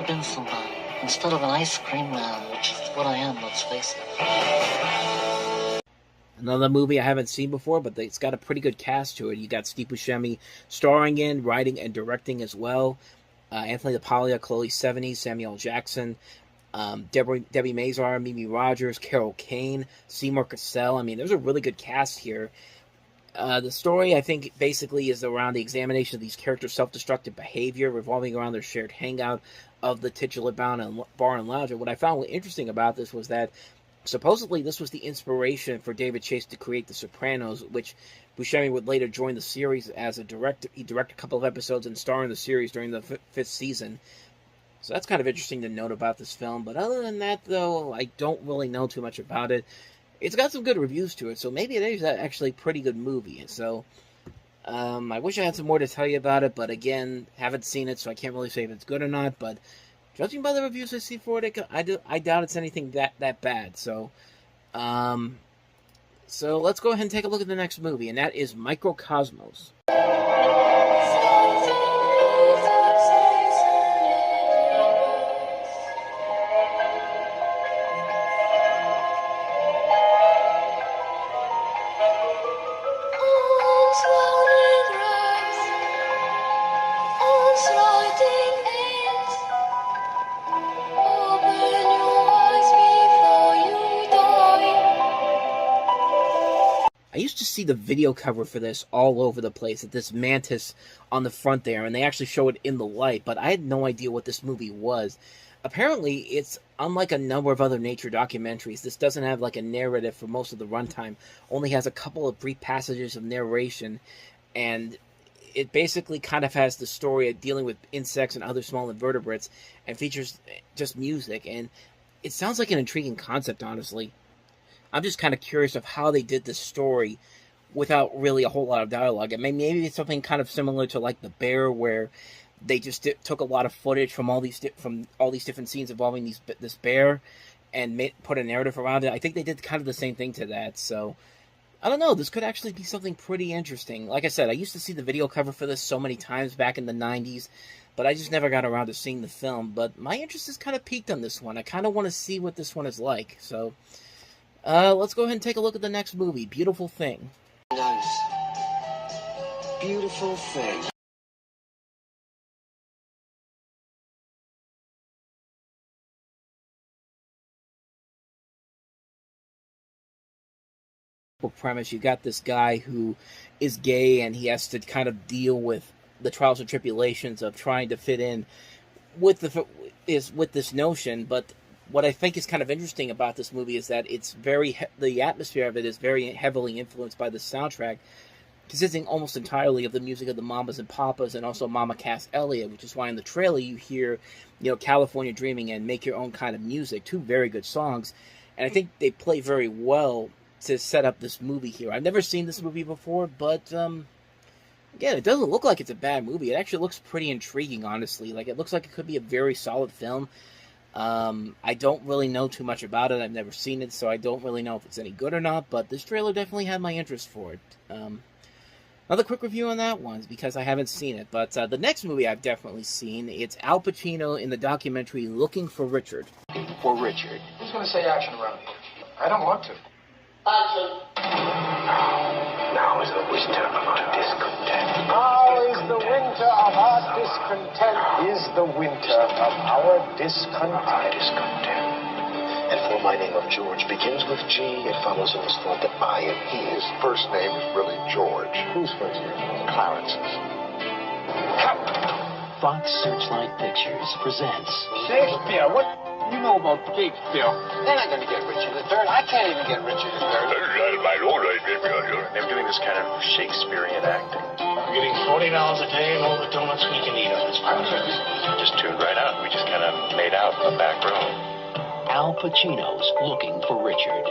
Speaker 17: Been somebody instead of an ice cream man, which is what I am, let's face it.
Speaker 4: Another movie I haven't seen before, but it's got a pretty good cast to it. You got Steve Buscemi starring in, writing, and directing as well. Anthony DePaglia, Chloe Sevigny, Samuel Jackson, Debbie Mazar, Mimi Rogers, Carol Kane, Seymour Cassell. I mean, there's a really good cast here. The story, I think, basically is around the examination of these characters' self-destructive behavior, revolving around their shared hangout of the titular bar and lounge. And what I found interesting about this was that supposedly this was the inspiration for David Chase to create The Sopranos, which Buscemi would later join the series as a director. He directed a couple of episodes and starred in the series during the fifth season. So that's kind of interesting to note about this film. But other than that, though, I don't really know too much about it. It's got some good reviews to it, so maybe it is actually a pretty good movie. So, I wish I had some more to tell you about it, but again, haven't seen it, so I can't really say if it's good or not. But judging by the reviews I see for it, I doubt it's anything that bad. So, so let's go ahead and take a look at the next movie, and that is Microcosmos. I used to see the video cover for this all over the place, at this mantis on the front there, and they actually show it in the light, but I had no idea what this movie was. Apparently, it's unlike a number of other nature documentaries. This doesn't have like a narrative for most of the runtime, only has a couple of brief passages of narration, and it basically kind of has the story of dealing with insects and other small invertebrates, and features just music, and it sounds like an intriguing concept, honestly. I'm just kind of curious of how they did this story without really a whole lot of dialogue. I mean, maybe it's something kind of similar to like The Bear, where they just took a lot of footage from all these different scenes involving this bear and put a narrative around it. I think they did kind of the same thing to that. So I don't know. This could actually be something pretty interesting. Like I said, I used to see the video cover for this so many times back in the 90s, but I just never got around to seeing the film. But my interest is kind of piqued on this one. I kind of want to see what this one is like. So let's go ahead and take a look at the next movie, Beautiful Thing.
Speaker 18: Nice. Beautiful Thing.
Speaker 4: Premise, you got this guy who is gay, and he has to kind of deal with the trials and tribulations of trying to fit in with this notion. But what I think is kind of interesting about this movie is that it's the atmosphere of it is very heavily influenced by the soundtrack, consisting almost entirely of the music of the Mamas and Papas, and also Mama Cass Elliot, which is why in the trailer you hear, California Dreaming and Make Your Own Kind of Music, two very good songs, and I think they play very well to set up this movie here. I've never seen this movie before, but again, it doesn't look like it's a bad movie. It actually looks pretty intriguing, honestly. Like, it looks like it could be a very solid film. I don't really know too much about it. I've never seen it, so I don't really know if it's any good or not, but this trailer definitely had my interest for it. Another quick review on that one, because I haven't seen it, but the next movie I've definitely seen, it's Al Pacino in the documentary Looking for Richard.
Speaker 16: For Richard. Who's going to say action around here? I don't want to.
Speaker 17: Action.
Speaker 16: Now is the winter of our discontent.
Speaker 6: Now is the winter of our discontent.
Speaker 18: is the winter of our discontent. And for my name of George begins with G, it follows in this thought that I am he.
Speaker 1: His first name is really George.
Speaker 18: Whose first name?
Speaker 1: Clarence's.
Speaker 8: Fox Searchlight Pictures presents
Speaker 13: Shakespeare, what do you know about Shakespeare?
Speaker 18: They're not going to get Richard III. I can't even get Richard III.
Speaker 3: They're doing this kind of Shakespearean acting.
Speaker 13: We're getting $40 a day and all the donuts we can eat on this project.
Speaker 3: Just tuned right out. We just kind of made out in the back row.
Speaker 8: Al Pacino's Looking for Richard.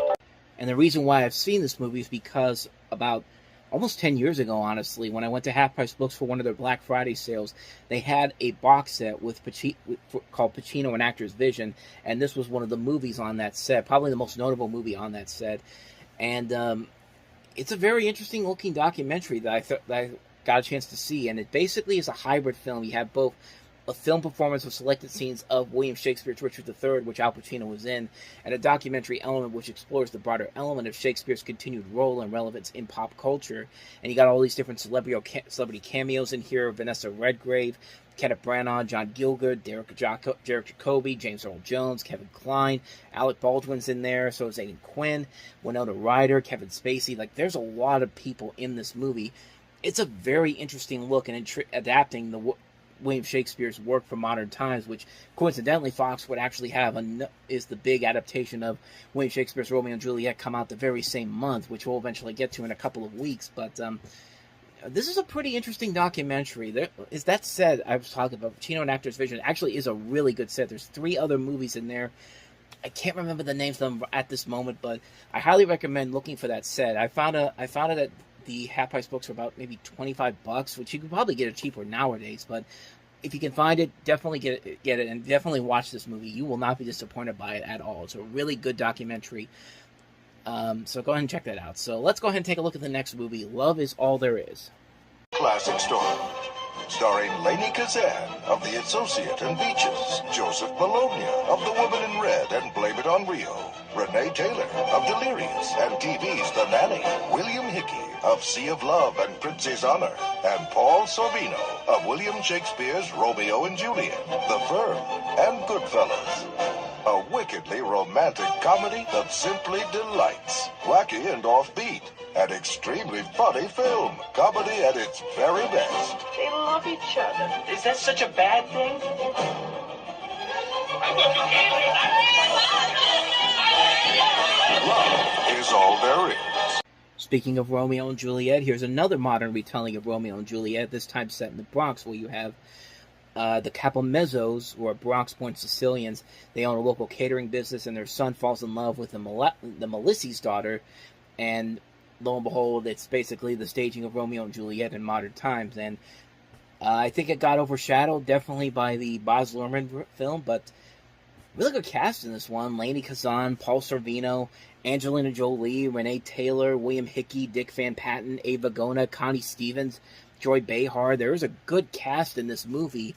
Speaker 4: And the reason why I've seen this movie is because about almost 10 years ago, honestly, when I went to Half Price Books for one of their Black Friday sales, they had a box set with called Pacino and Actor's Vision, and this was one of the movies on that set, probably the most notable movie on that set. And it's a very interesting looking documentary that I got a chance to see, and it basically is a hybrid film. You have both a film performance with selected scenes of William Shakespeare's Richard III, which Al Pacino was in, and a documentary element which explores the broader element of Shakespeare's continued role and relevance in pop culture. And you got all these different celebrity cameos in here: Vanessa Redgrave, Kenneth Branagh, John Gielgud, Derek Jacobi, James Earl Jones, Kevin Kline, Alec Baldwin's in there, so is Aidan Quinn, Winona Ryder, Kevin Spacey. Like, there's a lot of people in this movie. It's a very interesting look in adapting the William Shakespeare's work for modern times, which coincidentally Fox would actually have is the big adaptation of William Shakespeare's Romeo and Juliet come out the very same month, which we'll eventually get to in a couple of weeks. But this is a pretty interesting documentary. That said, I was talking about Pacino and Actor's Vision. Actually is a really good set. There's 3 other movies in there. I can't remember the names of them at this moment, but I highly recommend looking for that set. I found it at the Half Price Books for about maybe $25, which you could probably get it cheaper nowadays. But if you can find it, definitely get it, and definitely watch this movie. You will not be disappointed by it at all. It's a really good documentary. So go ahead and check that out. So let's go ahead and take a look at the next movie, Love Is All There Is.
Speaker 1: Classic story. Starring Lainey Kazan of The Associate and Beaches, Joseph Bologna of The Woman in Red and Blame It on Rio, Renee Taylor of Delirious and TV's The Nanny, William Hickey of Sea of Love and Prince's Honor, and Paul Sorvino of William Shakespeare's Romeo and Juliet, The Firm, and Goodfellas. A wickedly romantic comedy that simply delights. Wacky and offbeat. An extremely funny film. Comedy at its very best.
Speaker 6: They love each other. Is that such a bad thing?
Speaker 1: Love Is All There Is.
Speaker 4: Speaking of Romeo and Juliet, here's another modern retelling of Romeo and Juliet, this time set in the Bronx, where you have the Capomezzos, who are Bronx-born Sicilians. They own a local catering business, and their son falls in love with the Melisse's daughter, and lo and behold, it's basically the staging of Romeo and Juliet in modern times. And I think it got overshadowed, definitely, by the Baz Luhrmann film, but really good cast in this one. Lainey Kazan, Paul Sorvino, Angelina Jolie, Renee Taylor, William Hickey, Dick Van Patten, Ava Gona, Connie Stevens, Joy Behar. There is a good cast in this movie.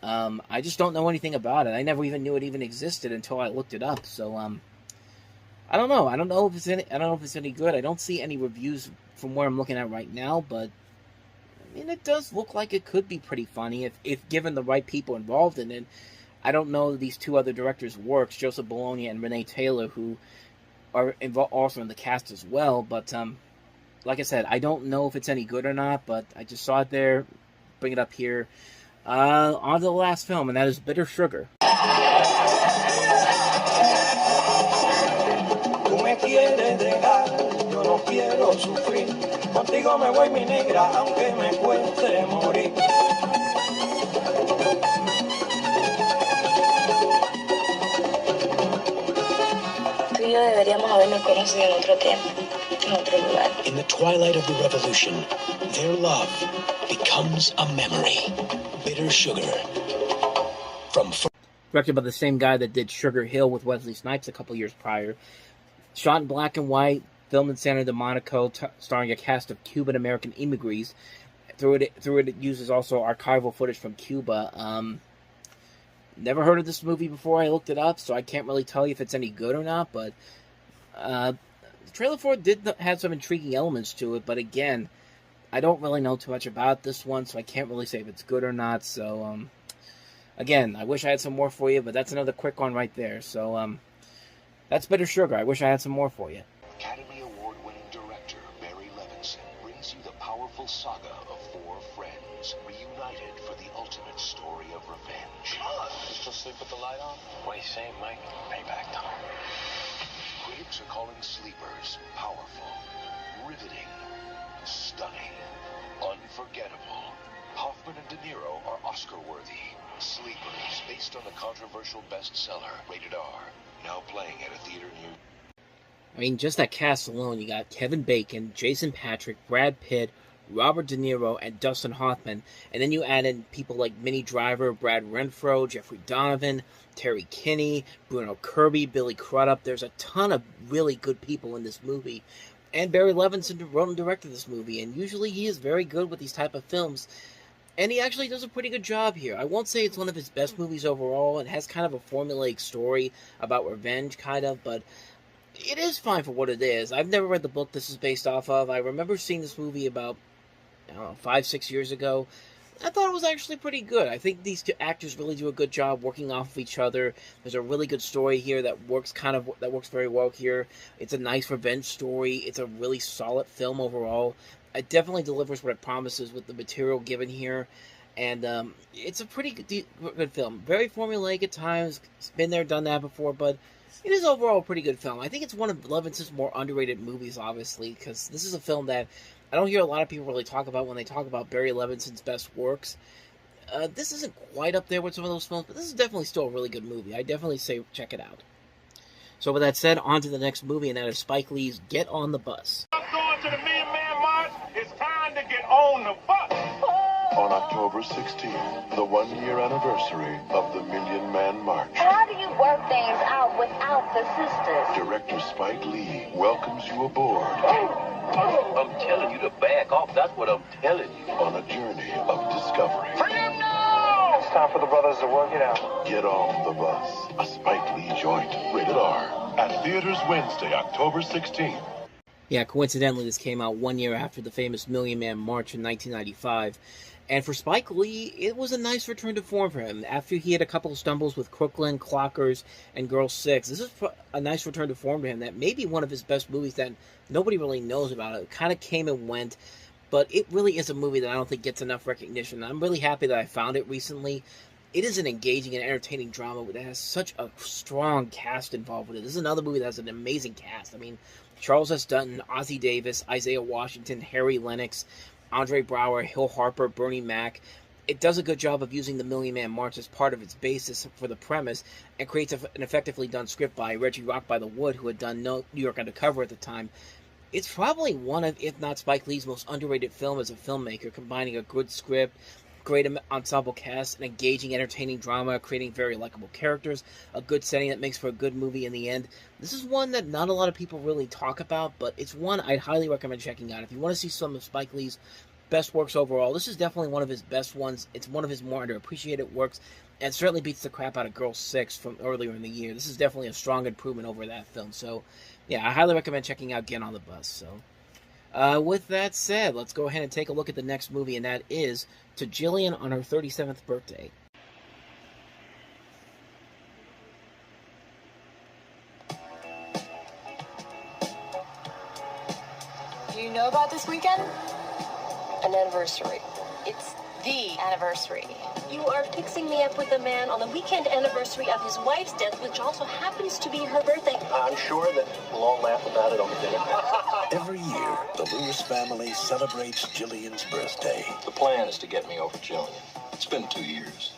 Speaker 4: I just don't know anything about it. I never even knew it even existed until I looked it up. So I don't know. I don't know if it's any good. I don't see any reviews from where I'm looking at right now, but I mean, it does look like it could be pretty funny if given the right people involved in it. I don't know these 2 other directors' works, Joseph Bologna and Renee Taylor, who are also in the cast as well. But like I said, I don't know if it's any good or not, but I just saw it there. Bring it up here. On to the last film, and that is Bitter Sugar.
Speaker 11: Deberíamos habernos conocido en otro tiempo, en otro lugar.
Speaker 8: In the twilight of the revolution, their love becomes a memory. Bitter Sugar.
Speaker 4: Directed by the same guy that did Sugar Hill with Wesley Snipes a couple years prior. Shot in black and white, filmed in Santa Monica, starring a cast of Cuban-American immigrants. Through it uses also archival footage from Cuba. Never heard of this movie before I looked it up, so I can't really tell you if it's any good or not, but the trailer for it did have some intriguing elements to it, but again, I don't really know too much about this one, so I can't really say if it's good or not, so Again, I wish I had some more for you, but that's another quick one right there. So, that's Bitter Sugar. I wish I had some more for you.
Speaker 18: Academy Award-winning director Barry Levinson brings you the powerful saga of four friends reunited for the ultimate story of revenge.
Speaker 10: You still sleep with the light on?
Speaker 8: What do you say, Mike? Payback time.
Speaker 18: Critics are calling Sleepers powerful, riveting, stunning, unforgettable. Hoffman and De Niro are Oscar-worthy. Sleepers, based on the controversial bestseller, rated R, now playing at a theater near.
Speaker 4: I mean, just that cast alone, you got Kevin Bacon, Jason Patric, Brad Pitt, Robert De Niro, and Dustin Hoffman. And then you add in people like Minnie Driver, Brad Renfro, Jeffrey Donovan, Terry Kinney, Bruno Kirby, Billy Crudup. There's a ton of really good people in this movie. And Barry Levinson wrote and directed this movie, and usually he is very good with these type of films. And he actually does a pretty good job here. I won't say it's one of his best movies overall. It has kind of a formulaic story about revenge, kind of, but it is fine for what it is. I've never read the book this is based off of. I remember seeing this movie about, 5-6 years ago. I thought it was actually pretty good. I think these actors really do a good job working off of each other. There's a really good story here that works very well here. It's a nice revenge story. It's a really solid film overall. It definitely delivers what it promises with the material given here. And it's a pretty good film. Very formulaic at times. It's been there, done that before, but it is overall a pretty good film. I think it's one of Levinson's more underrated movies, obviously, because this is a film that I don't hear a lot of people really talk about when they talk about Barry Levinson's best works. This isn't quite up there with some of those films, but this is definitely still a really good movie. I definitely say check it out. So with that said, on to the next movie, and that is Spike Lee's Get on the Bus.
Speaker 14: Going to the Million Man March, it's time to get on the bus.
Speaker 1: On October 16th, the one-year anniversary of the Million Man March.
Speaker 11: How do you work things out without the sisters?
Speaker 1: Director Spike Lee welcomes you aboard.
Speaker 19: I'm telling you to back off. That's what I'm telling you.
Speaker 1: On a journey of discovery.
Speaker 10: Freedom now! It's time for the brothers to work it out.
Speaker 1: Get on the Bus, a Spike Lee joint, rated R. At theaters Wednesday, October 16th.
Speaker 4: Yeah, coincidentally, this came out 1 year after the famous Million Man March in 1995. And for Spike Lee, it was a nice return to form for him. After he had a couple of stumbles with Crooklyn, Clockers, and Girl 6, this is a nice return to form to him. That may be one of his best movies that nobody really knows about. It kind of came and went, but it really is a movie that I don't think gets enough recognition. I'm really happy that I found it recently. It is an engaging and entertaining drama that has such a strong cast involved with it. This is another movie that has an amazing cast. I mean, Charles S. Dutton, Ossie Davis, Isaiah Washington, Harry Lennox, Andre Braugher, Hill Harper, Bernie Mac. It does a good job of using the Million Man March as part of its basis for the premise and creates an effectively done script by Reggie Rock by the Wood, who had done New York Undercover at the time. It's probably one of, if not Spike Lee's most underrated film as a filmmaker, combining a good script, great ensemble cast, an engaging, entertaining drama, creating very likable characters, a good setting that makes for a good movie in the end. This is one that not a lot of people really talk about, but it's one I'd highly recommend checking out. If you want to see some of Spike Lee's best works overall, this is definitely one of his best ones. It's one of his more underappreciated works, and certainly beats the crap out of Girl 6 from earlier in the year. This is definitely a strong improvement over that film. So, yeah, I highly recommend checking out Get on the Bus. So, with that said, let's go ahead and take a look at the next movie, and that is To Jillian on Her 37th Birthday.
Speaker 12: Do you know about this weekend? An anniversary. It's the anniversary. You are fixing me up with a man on the weekend anniversary of his wife's death, which also happens to be her birthday.
Speaker 18: I'm sure that we'll all laugh about it on the dinner.
Speaker 20: Every year, the Lewis family celebrates Jillian's birthday.
Speaker 19: The plan is to get me over Jillian. It's been 2 years.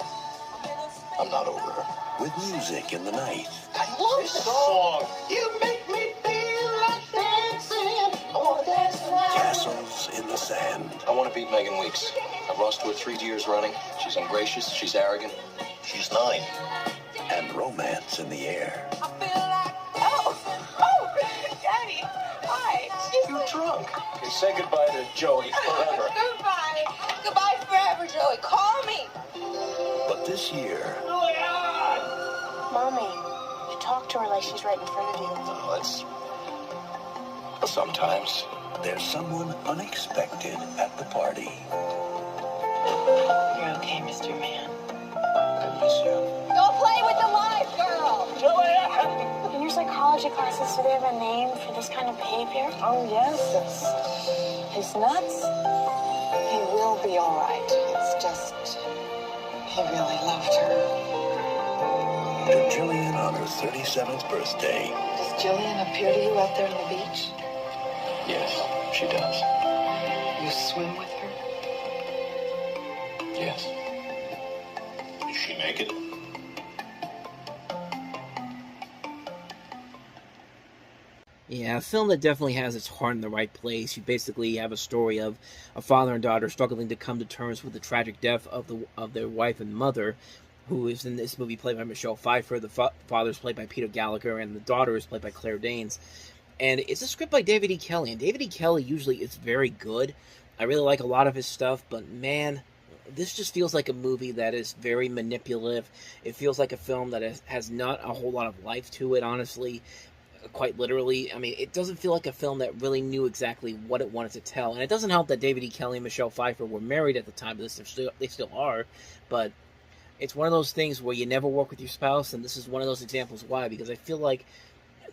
Speaker 19: I'm not over her.
Speaker 20: With music in the night.
Speaker 5: I love this song. You make me feel like dancing. Oh, that's right.
Speaker 20: Castles in the sand.
Speaker 19: I want to beat Megan Weeks. I've lost to her 3 years running. She's ungracious. She's arrogant. She's 9.
Speaker 20: And romance in the air.
Speaker 12: I feel like, oh, Daddy, hi.
Speaker 19: You're drunk. Okay, say goodbye to Joey forever.
Speaker 12: Goodbye forever, Joey. Call me.
Speaker 20: But this year...
Speaker 12: Mommy, you talk to her like she's right in front of you.
Speaker 19: No, that's... Sometimes.
Speaker 20: There's someone unexpected at the party.
Speaker 12: You're okay, Mr. Man.
Speaker 19: I
Speaker 12: Don't play with the live girl!
Speaker 9: Julian!
Speaker 12: In your psychology classes, do they have a name for this kind of behavior?
Speaker 9: Oh, yes, it's nuts. He will be all right. It's just, he really loved her.
Speaker 20: To Jillian on her 37th birthday.
Speaker 9: Does Jillian appear to you out there on the beach?
Speaker 19: Yes, she does.
Speaker 9: You swim with her?
Speaker 19: Yes.
Speaker 18: Is she naked?
Speaker 4: Yeah, a film that definitely has its heart in the right place. You basically have a story of a father and daughter struggling to come to terms with the tragic death of their wife and mother, who is in this movie played by Michelle Pfeiffer. The father is played by Peter Gallagher, and the daughter is played by Claire Danes. And it's a script by David E. Kelley, and David E. Kelley usually is very good. I really like a lot of his stuff, but man, this just feels like a movie that is very manipulative. It feels like a film that has not a whole lot of life to it, honestly, quite literally. I mean, it doesn't feel like a film that really knew exactly what it wanted to tell. And it doesn't help that David E. Kelley and Michelle Pfeiffer were married at the time of this. They still are, but it's one of those things where you never work with your spouse, and this is one of those examples why, because I feel like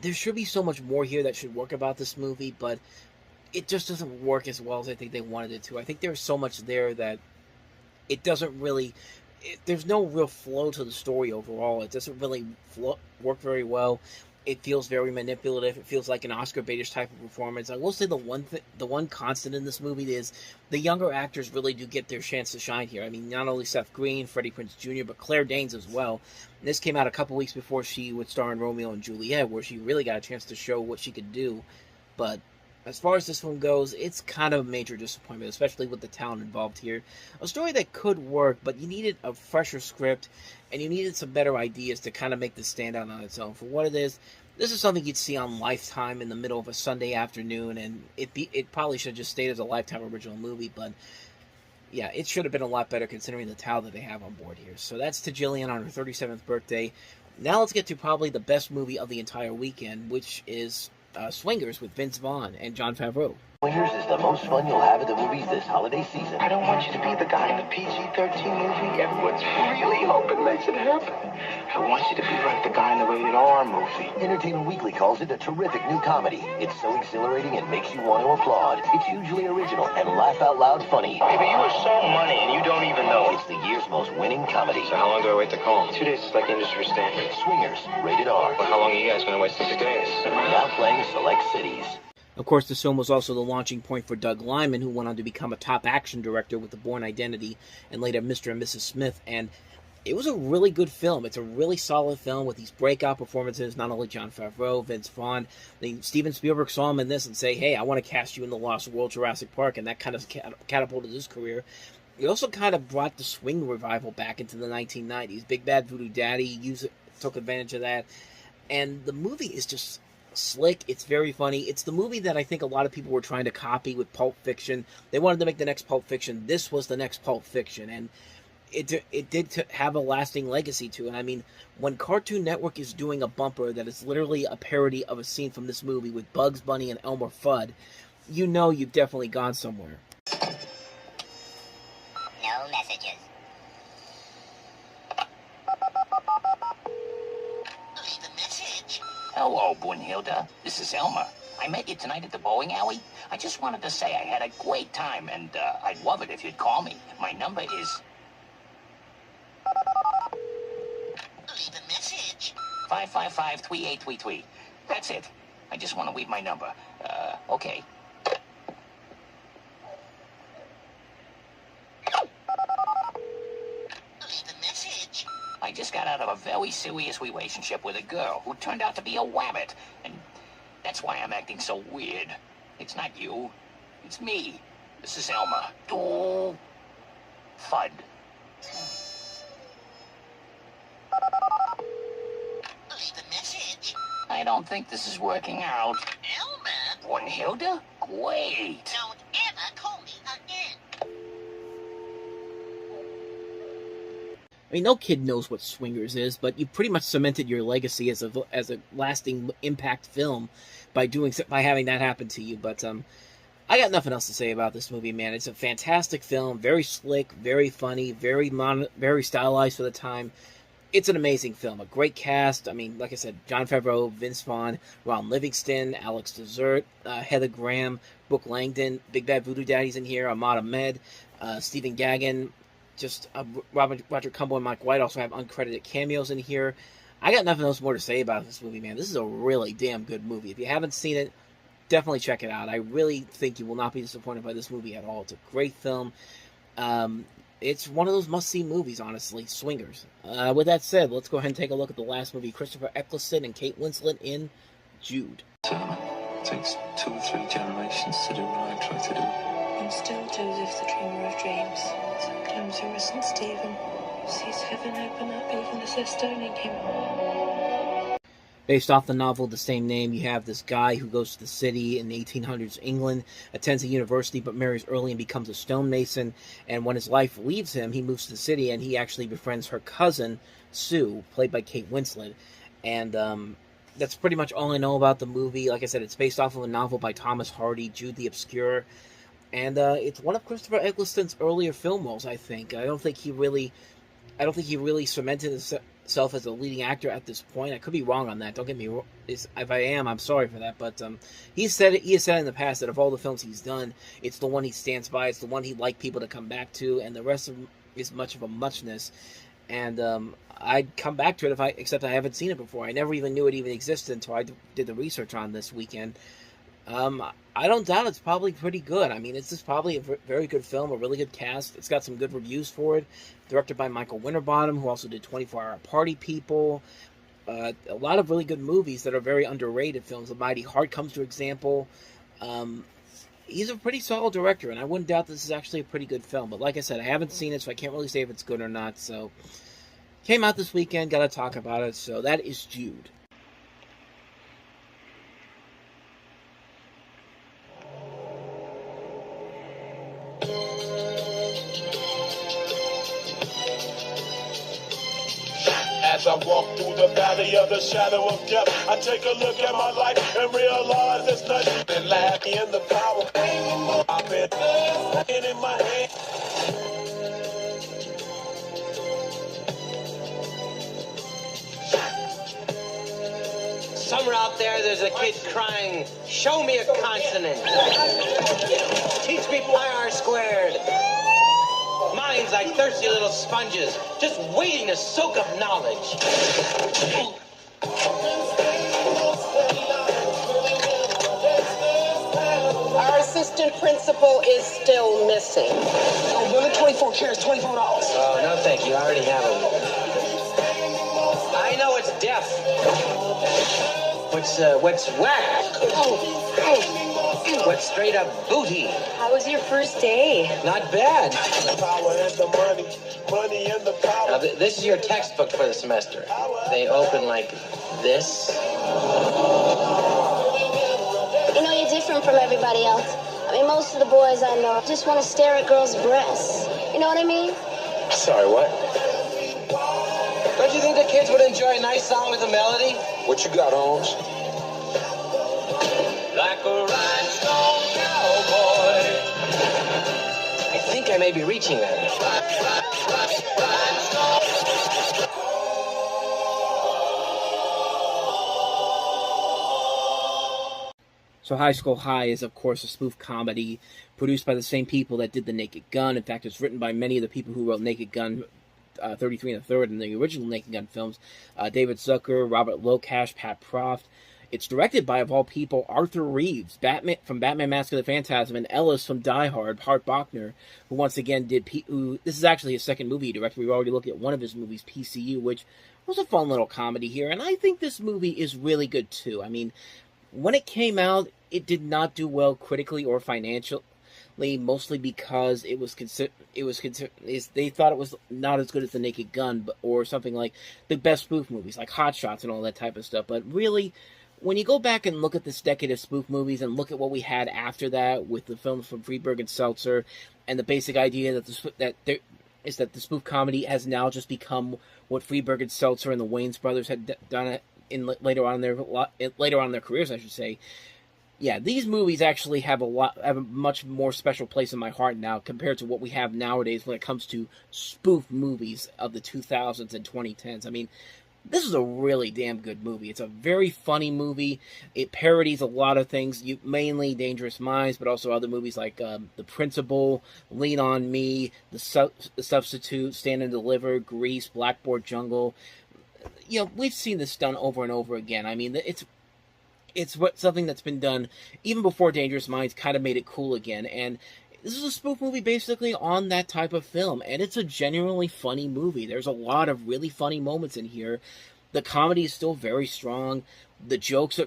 Speaker 4: there should be so much more here that should work about this movie, but it just doesn't work as well as I think they wanted it to. I think there's so much there that it doesn't really... there's no real flow to the story overall. It doesn't really work very well. It feels very manipulative. It feels like an Oscar baitish type of performance. I will say the one constant in this movie is the younger actors really do get their chance to shine here. I mean, not only Seth Green, Freddie Prinze Jr., but Claire Danes as well. And this came out a couple weeks before she would star in Romeo and Juliet, where she really got a chance to show what she could do. But as far as this film goes, it's kind of a major disappointment, especially with the talent involved here. A story that could work, but you needed a fresher script, and you needed some better ideas to kind of make this stand out on its own. For what it is, this is something you'd see on Lifetime in the middle of a Sunday afternoon, and it probably should have just stayed as a Lifetime original movie, but yeah, it should have been a lot better considering the talent that they have on board here. So that's To Jillian on her 37th birthday. Now let's get to probably the best movie of the entire weekend, which is Swingers with Vince Vaughn and Jon Favreau.
Speaker 21: Swingers is the most fun you'll have at the movies this holiday season.
Speaker 13: I don't want you to be the guy in the PG-13 movie everyone's really hoping makes it happen. I want you to be like the guy in the rated R movie.
Speaker 21: Entertainment Weekly calls it a terrific new comedy. It's so exhilarating it makes you want to applaud. It's hugely original and laugh-out-loud funny.
Speaker 13: Baby, you are so money and you don't even know it.
Speaker 21: It's the year's most winning comedy.
Speaker 13: So how long do I wait to call? 2 days is like industry standard.
Speaker 21: Swingers, rated R.
Speaker 13: Well, how long are you guys going to wait? 6 days?
Speaker 21: Now playing select cities.
Speaker 4: Of course, this film was also the launching point for Doug Liman, who went on to become a top action director with The Bourne Identity and later Mr. and Mrs. Smith, and it was a really good film. It's a really solid film with these breakout performances, not only Jon Favreau, Vince Vaughn. I mean, Steven Spielberg saw him in this and say, hey, I want to cast you in The Lost World Jurassic Park, and that kind of catapulted his career. It also kind of brought the swing revival back into the 1990s. Big Bad Voodoo Daddy took advantage of that, and the movie is just slick. It's very funny. It's the movie that I think a lot of people were trying to copy with Pulp Fiction. They wanted to make the next Pulp Fiction. This was the next Pulp Fiction, and it did have a lasting legacy to it. I mean, when Cartoon Network is doing a bumper that is literally a parody of a scene from this movie with Bugs Bunny and Elmer Fudd, you know you've definitely gone somewhere.
Speaker 11: No messages.
Speaker 22: Hello, Brunhilde. This is Elmer. I met you tonight at the bowling alley. I just wanted to say I had a great time, and I'd love it if you'd call me. My number is...
Speaker 11: Leave a message.
Speaker 22: 555-3833. That's it. I just want to leave my number. Okay. I just got out of a very serious relationship with a girl who turned out to be a wabbit, and that's why I'm acting so weird. It's not you. It's me. This is Elmer. Oh, Fudd.
Speaker 11: Leave a message.
Speaker 22: I don't think this is working out.
Speaker 11: Elmer?
Speaker 22: Brunhilde? Great.
Speaker 11: Don't ever call me again.
Speaker 4: I mean, no kid knows what Swingers is, but you pretty much cemented your legacy as a lasting impact film by having that happen to you. But I got nothing else to say about this movie, man. It's a fantastic film, very slick, very funny, very stylized for the time. It's an amazing film, a great cast. I mean, like I said, Jon Favreau, Vince Vaughn, Ron Livingston, Alex Dessert, Heather Graham, Brooke Langdon, Big Bad Voodoo Daddy's in here, Ahmad Ahmed, Stephen Gaghan, just Roger Cumbo and Mike White also have uncredited cameos in here. I got nothing else more to say about this movie, man. This is a really damn good movie. If you haven't seen it, definitely check it out. I really think you will not be disappointed by this movie at all. It's a great film. It's one of those must-see movies, honestly. Swingers. With that said, let's go ahead and take a look at the last movie, Christopher Eccleston and Kate Winslet in Jude.
Speaker 2: It takes 2 or 3 generations to do what I try to do.
Speaker 9: I'm still Joseph, the dreamer of dreams. Sometimes there isn't Stephen. Sees heaven open up even as they're stoning him.
Speaker 4: Based off the novel of the same name, you have this guy who goes to the city in the 1800s England, attends a university but marries early and becomes a stonemason, and when his life leaves him, he moves to the city and he actually befriends her cousin, Sue, played by Kate Winslet. And that's pretty much all I know about the movie. Like I said, it's based off of a novel by Thomas Hardy, Jude the Obscure, and it's one of Christopher Eccleston's earlier film roles, I think. I don't think he really cemented himself as a leading actor at this point. I could be wrong on that. Don't get me wrong. If I am, I'm sorry for that. But he has said in the past that of all the films he's done, it's the one he stands by. It's the one he'd like people to come back to, and the rest of them is much of a muchness. And I'd come back to it except I haven't seen it before. I never even knew it even existed until I did the research on this weekend. I don't doubt it's probably pretty good. I mean, it's just probably a very good film, a really good cast. It's got some good reviews for it. Directed by Michael Winterbottom, who also did 24-Hour Party People. A lot of really good movies that are very underrated films. The Mighty Heart comes to example. He's a pretty solid director, and I wouldn't doubt this is actually a pretty good film. But like I said, I haven't seen it, so I can't really say if it's good or not. So, came out this weekend, got to talk about it. So that is Jude.
Speaker 7: As I walk through the valley of the shadow of death, I take a look at my life and realize there's nothing but lack in the power. I've been in my hand.
Speaker 23: Somewhere out there's a kid crying, "Show me a consonant. Teach me pi r squared." Minds like thirsty little sponges, just waiting to soak up knowledge.
Speaker 24: Our assistant principal is still missing. Oh, Willie, 24 carats, $24.
Speaker 23: Oh, no thank you, I already have it. I know it's deaf. What's whack? What's straight up booty?
Speaker 12: How was your first day?
Speaker 23: Not bad.
Speaker 7: The power and the money and the power.
Speaker 23: Now, this is your textbook for the semester. They open like this.
Speaker 25: You know, you're different from everybody else. I mean, most of the boys I know just want to stare at girls' breasts. You know what I mean?
Speaker 23: Sorry, what? Don't you think the kids would enjoy a nice song with a melody?
Speaker 16: What you got, Holmes?
Speaker 23: Like a rhinestone cowboy. I think I may be reaching that.
Speaker 4: So High School High is, of course, a spoof comedy produced by the same people that did The Naked Gun. In fact, it's written by many of the people who wrote Naked Gun 33 and a Third and the original Naked Gun films. David Zucker, Robert Locash, Pat Proft. It's directed by, of all people, Arthur Reeves, Batman from Batman Mask of the Phantasm, and Ellis from Die Hard, Hart Bochner, who once again did... this is actually his second movie he directed. We've already looked at one of his movies, PCU, which was a fun little comedy here, and I think this movie is really good, too. I mean, when it came out, it did not do well critically or financially, mostly because they thought it was not as good as The Naked Gun, or something like the best spoof movies, like Hot Shots and all that type of stuff, but really... When you go back and look at this decade of spoof movies and look at what we had after that with the films from Friedberg and Seltzer, and the basic idea that the spoof comedy has now just become what Friedberg and Seltzer and the Wayans brothers had done later on in their careers, I should say. Yeah, these movies actually have a much more special place in my heart now compared to what we have nowadays when it comes to spoof movies of the 2000s and 2010s. I mean, this is a really damn good movie. It's a very funny movie. It parodies a lot of things, mainly Dangerous Minds, but also other movies like The Principal, Lean on Me, The Substitute, Stand and Deliver, Grease, Blackboard Jungle. You know, we've seen this done over and over again. I mean, it's something that's been done even before Dangerous Minds kind of made it cool again. And this is a spoof movie basically on that type of film, and it's a genuinely funny movie. There's a lot of really funny moments in here. The comedy is still very strong. The jokes I'm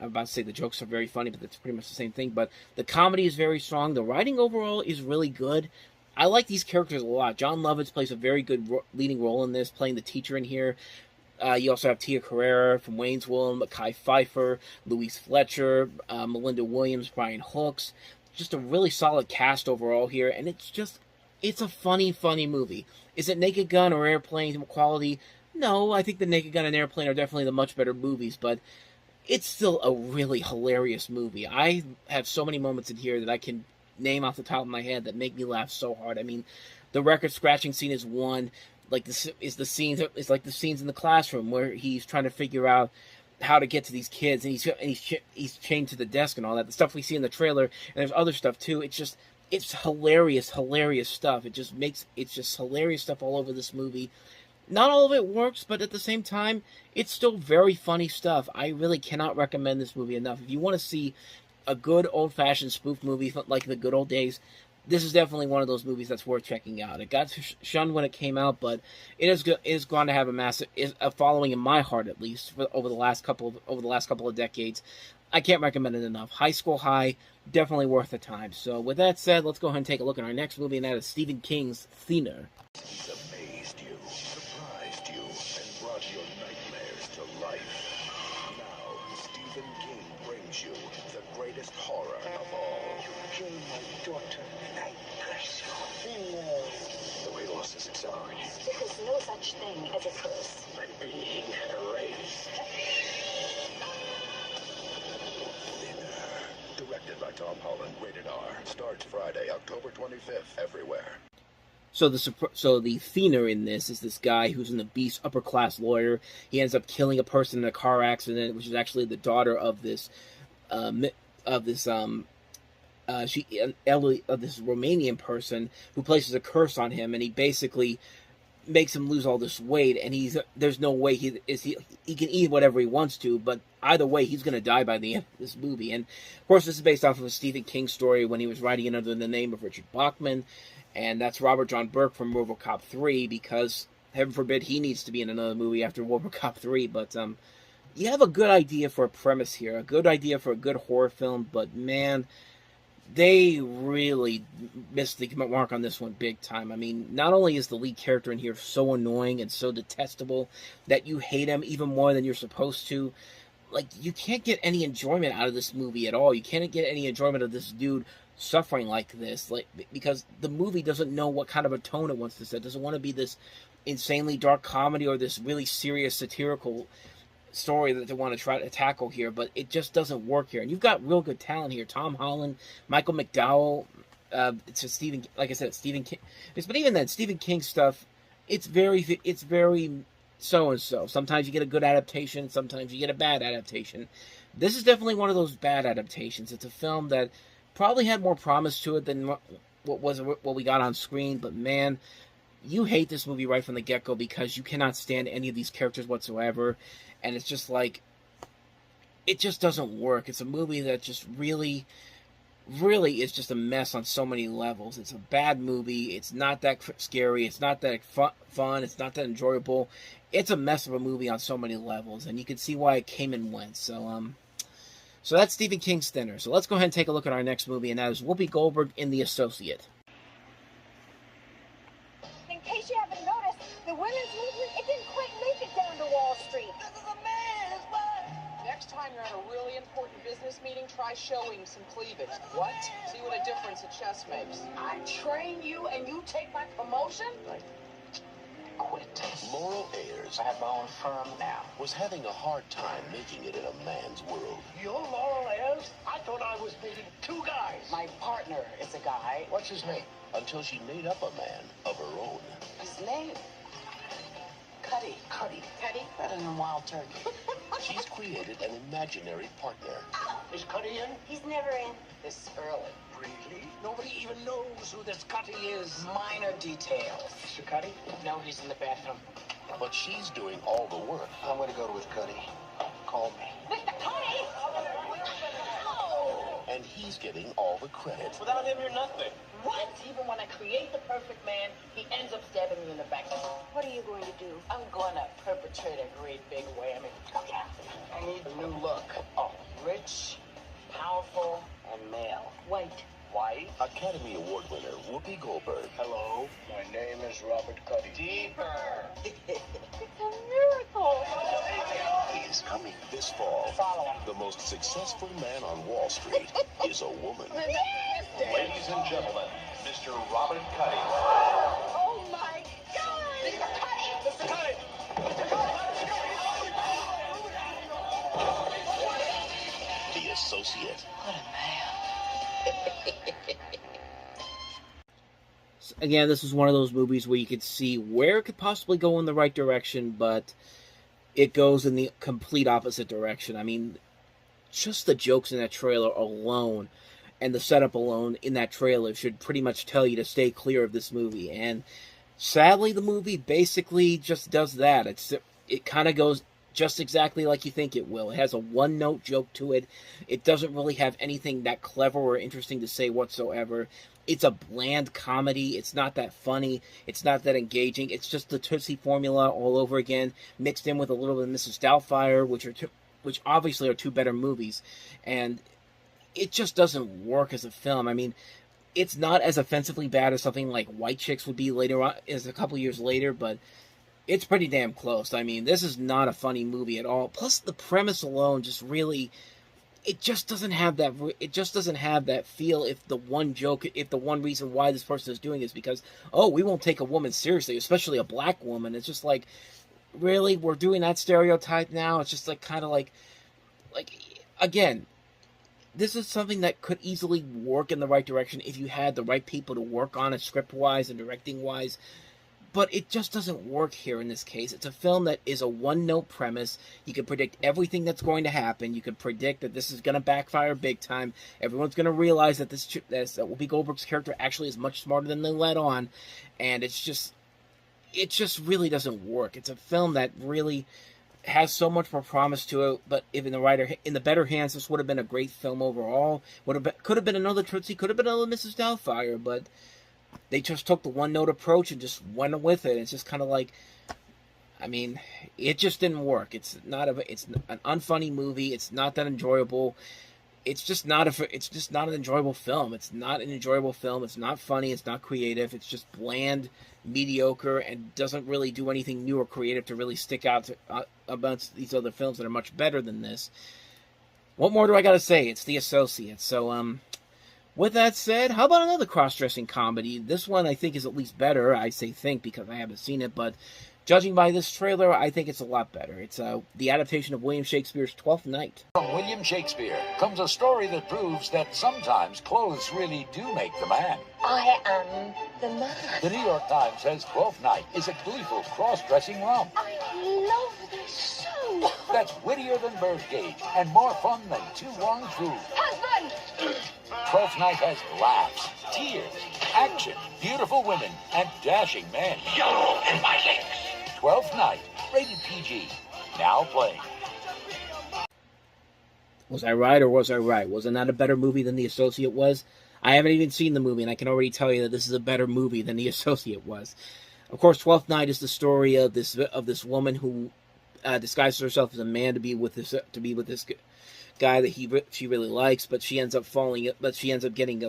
Speaker 4: about to say the jokes are very funny, but that's pretty much the same thing. But the comedy is very strong. The writing overall is really good. I like these characters a lot. John Lovitz plays a very good leading role in this, playing the teacher in here. You also have Tia Carrere from Wayne's World, Mekhi Phifer, Louise Fletcher, Melinda Williams, Brian Hooks. Just a really solid cast overall here, and it's a funny movie. Is it Naked Gun or Airplane quality? No, I think the Naked Gun and Airplane are definitely the much better movies, but it's still a really hilarious movie. I have so many moments in here that I can name off the top of my head that make me laugh so hard. I mean, the record scratching scene is one. Like this is the scenes. It's like the scenes in the classroom where he's trying to figure out how to get to these kids, and he's chained to the desk and all that. The stuff we see in the trailer, and there's other stuff too. It's hilarious stuff. It's just hilarious stuff all over this movie. Not all of it works, but at the same time, it's still very funny stuff. I really cannot recommend this movie enough. If you want to see a good old-fashioned spoof movie like the good old days, this is definitely one of those movies that's worth checking out. It got shunned when it came out, but it is going to have a following in my heart, at least over the last couple of decades. I can't recommend it enough. High School High, definitely worth the time. So with that said, let's go ahead and take a look at our next movie, and that is Stephen King's Thinner.
Speaker 20: He's amazed you, surprised you, and brought your nightmares to life. Now, Stephen King brings you the greatest horror of all.
Speaker 13: You killed my daughter, and I curse you.
Speaker 20: The weight loss is accelerating.
Speaker 11: There is no such thing as a curse.
Speaker 13: I'm being erased.
Speaker 20: Directed by Tom Holland, rated R. Starts Friday, October 25th, everywhere.
Speaker 4: So the Thinner in this is this guy who's an obese upper class lawyer. He ends up killing a person in a car accident, which is actually the daughter of this Romanian person who places a curse on him, and he basically makes him lose all this weight, and there's no way he can eat whatever he wants to, but either way he's going to die by the end of this movie. And of course this is based off of a Stephen King story when he was writing it under the name of Richard Bachman, and that's Robert John Burke from RoboCop 3, because heaven forbid he needs to be in another movie after RoboCop 3. But you have a good idea for a premise here, a good idea for a good horror film, but man, they really missed the mark on this one big time. I mean, not only is the lead character in here so annoying and so detestable that you hate him even more than you're supposed to, like, you can't get any enjoyment out of this movie at all. You can't get any enjoyment of this dude suffering like this, like, because the movie doesn't know what kind of a tone it wants to set. It doesn't want to be this insanely dark comedy or this really serious satirical story that they want to try to tackle here, but it just doesn't work here. And you've got real good talent here: Tom Holland, Michael McDowell. It's just Stephen King. But even then, Stephen King stuff, it's very so and so. Sometimes you get a good adaptation, sometimes you get a bad adaptation. This is definitely one of those bad adaptations. It's a film that probably had more promise to it than what we got on screen. But man, you hate this movie right from the get-go because you cannot stand any of these characters whatsoever. And it's just like, it just doesn't work. It's a movie that just really is just a mess on so many levels. It's a bad movie. It's not that scary. It's not that fun. It's not that enjoyable. It's a mess of a movie on so many levels, and you can see why it came and went. So that's Stephen King's Thinner. So let's go ahead and take a look at our next movie, and that is Whoopi Goldberg in The Associate.
Speaker 3: In case you haven't noticed, the women's movement, it didn't quite make it down to Wall Street. This is a man's world.
Speaker 6: Next time you're at a really important business meeting, try showing some cleavage. What? See what a difference a chest makes.
Speaker 24: I train you and you take my promotion?
Speaker 6: Right.
Speaker 22: quit.
Speaker 20: Laurel Ayers
Speaker 22: I have my own firm now.
Speaker 20: was having a hard time making it in a man's world.
Speaker 16: You're Laurel Ayers? I thought I was meeting two guys.
Speaker 6: My partner is a guy.
Speaker 16: What's his name?
Speaker 20: Until she made up a man of her own.
Speaker 6: His name? Cuddy.
Speaker 16: Cuddy.
Speaker 6: Cuddy? Better than Wild Turkey.
Speaker 20: She's created an imaginary partner.
Speaker 16: Is Cuddy in?
Speaker 6: He's never in. This early.
Speaker 16: Really? Nobody even knows who this Cuddy is.
Speaker 6: Minor details.
Speaker 16: Mr. Cuddy?
Speaker 6: No, he's in the bathroom.
Speaker 20: But she's doing all the work.
Speaker 16: I'm going to go with Cuddy. Call me.
Speaker 6: Mr. Cuddy!
Speaker 20: And he's getting all the credit.
Speaker 6: Without him, you're nothing. What? Even when I create the perfect man, he ends up stabbing me in the back. What are you going to do? I'm going to perpetrate a great big whammy. Okay. I need a new look. Oh, rich, powerful, and male. White. White?
Speaker 20: Academy Award winner Whoopi Goldberg.
Speaker 16: Hello, my name is Robert Cuddy.
Speaker 6: Deeper. It's a miracle.
Speaker 20: He is coming this fall.
Speaker 6: Follow him.
Speaker 20: The most successful man on Wall Street is a woman.
Speaker 18: Ladies and gentlemen, Mr. Robert Cuddy.
Speaker 6: Oh my God! Mr. Cuddy! Mr. Cuddy!
Speaker 20: The Associate.
Speaker 6: What a man.
Speaker 4: Again, this is one of those movies where you could see where it could possibly go in the right direction, but it goes in the complete opposite direction. I mean, just the jokes in that trailer alone and the setup alone in that trailer should pretty much tell you to stay clear of this movie. And sadly, the movie basically just does that. It kind of goes just exactly like you think it will. It has a one-note joke to it. It doesn't really have anything that clever or interesting to say whatsoever. It's a bland comedy. It's not that funny. It's not that engaging. It's just the Tootsie formula all over again, mixed in with a little bit of Mrs. Doubtfire, which obviously are two better movies. And it just doesn't work as a film. I mean, it's not as offensively bad as something like White Chicks would be later on, as a couple years later, but it's pretty damn close. I mean, this is not a funny movie at all. Plus, the premise alone just really, it just doesn't have that. It just doesn't have that feel. If the one reason why this person is doing it is because, oh, we won't take a woman seriously, especially a black woman. It's just like, really, we're doing that stereotype now. It's just like kind of like again, this is something that could easily work in the right direction if you had the right people to work on it, script-wise and directing-wise. But it just doesn't work here in this case. It's a film that is a one-note premise. You can predict everything that's going to happen. You can predict that this is going to backfire big time. Everyone's going to realize that that Whoopi Goldberg's character actually is much smarter than they let on. And it just really doesn't work. It's a film that really has so much more promise to it, but if in the better hands, this would have been a great film overall. Could have been another Tootsie, could have been another Mrs. Doubtfire, but they just took the one-note approach and just went with it. It's just kind of like, I mean, it just didn't work. It's an unfunny movie. It's not that enjoyable. It's just not an enjoyable film. It's not an enjoyable film. It's not funny. It's not creative. It's just bland, mediocre, and doesn't really do anything new or creative to really stick out about these other films that are much better than this. What more do I gotta say? It's The Associate. So, with that said, how about another cross-dressing comedy? This one I think is at least better. I say think because I haven't seen it, but judging by this trailer, I think it's a lot better. It's the adaptation of William Shakespeare's Twelfth Night.
Speaker 8: From William Shakespeare comes a story that proves that sometimes clothes really do make the man.
Speaker 25: I am the man.
Speaker 8: The New York Times says Twelfth Night is a gleeful cross-dressing romp.
Speaker 25: I love this so.
Speaker 8: That's wittier than Birdcage and more fun than Two Wrong Fools.
Speaker 25: Husband!
Speaker 8: Twelfth Night has laughs, tears, action, beautiful women, and dashing men. Yellow in my legs. Twelfth Night, rated PG. Now playing.
Speaker 4: Was I right or was I right? Was it not a better movie than The Associate was? I haven't even seen the movie, and I can already tell you that this is a better movie than The Associate was. Of course, Twelfth Night is the story of this woman who disguises herself as a man to be with this guy that she really likes, but she ends up getting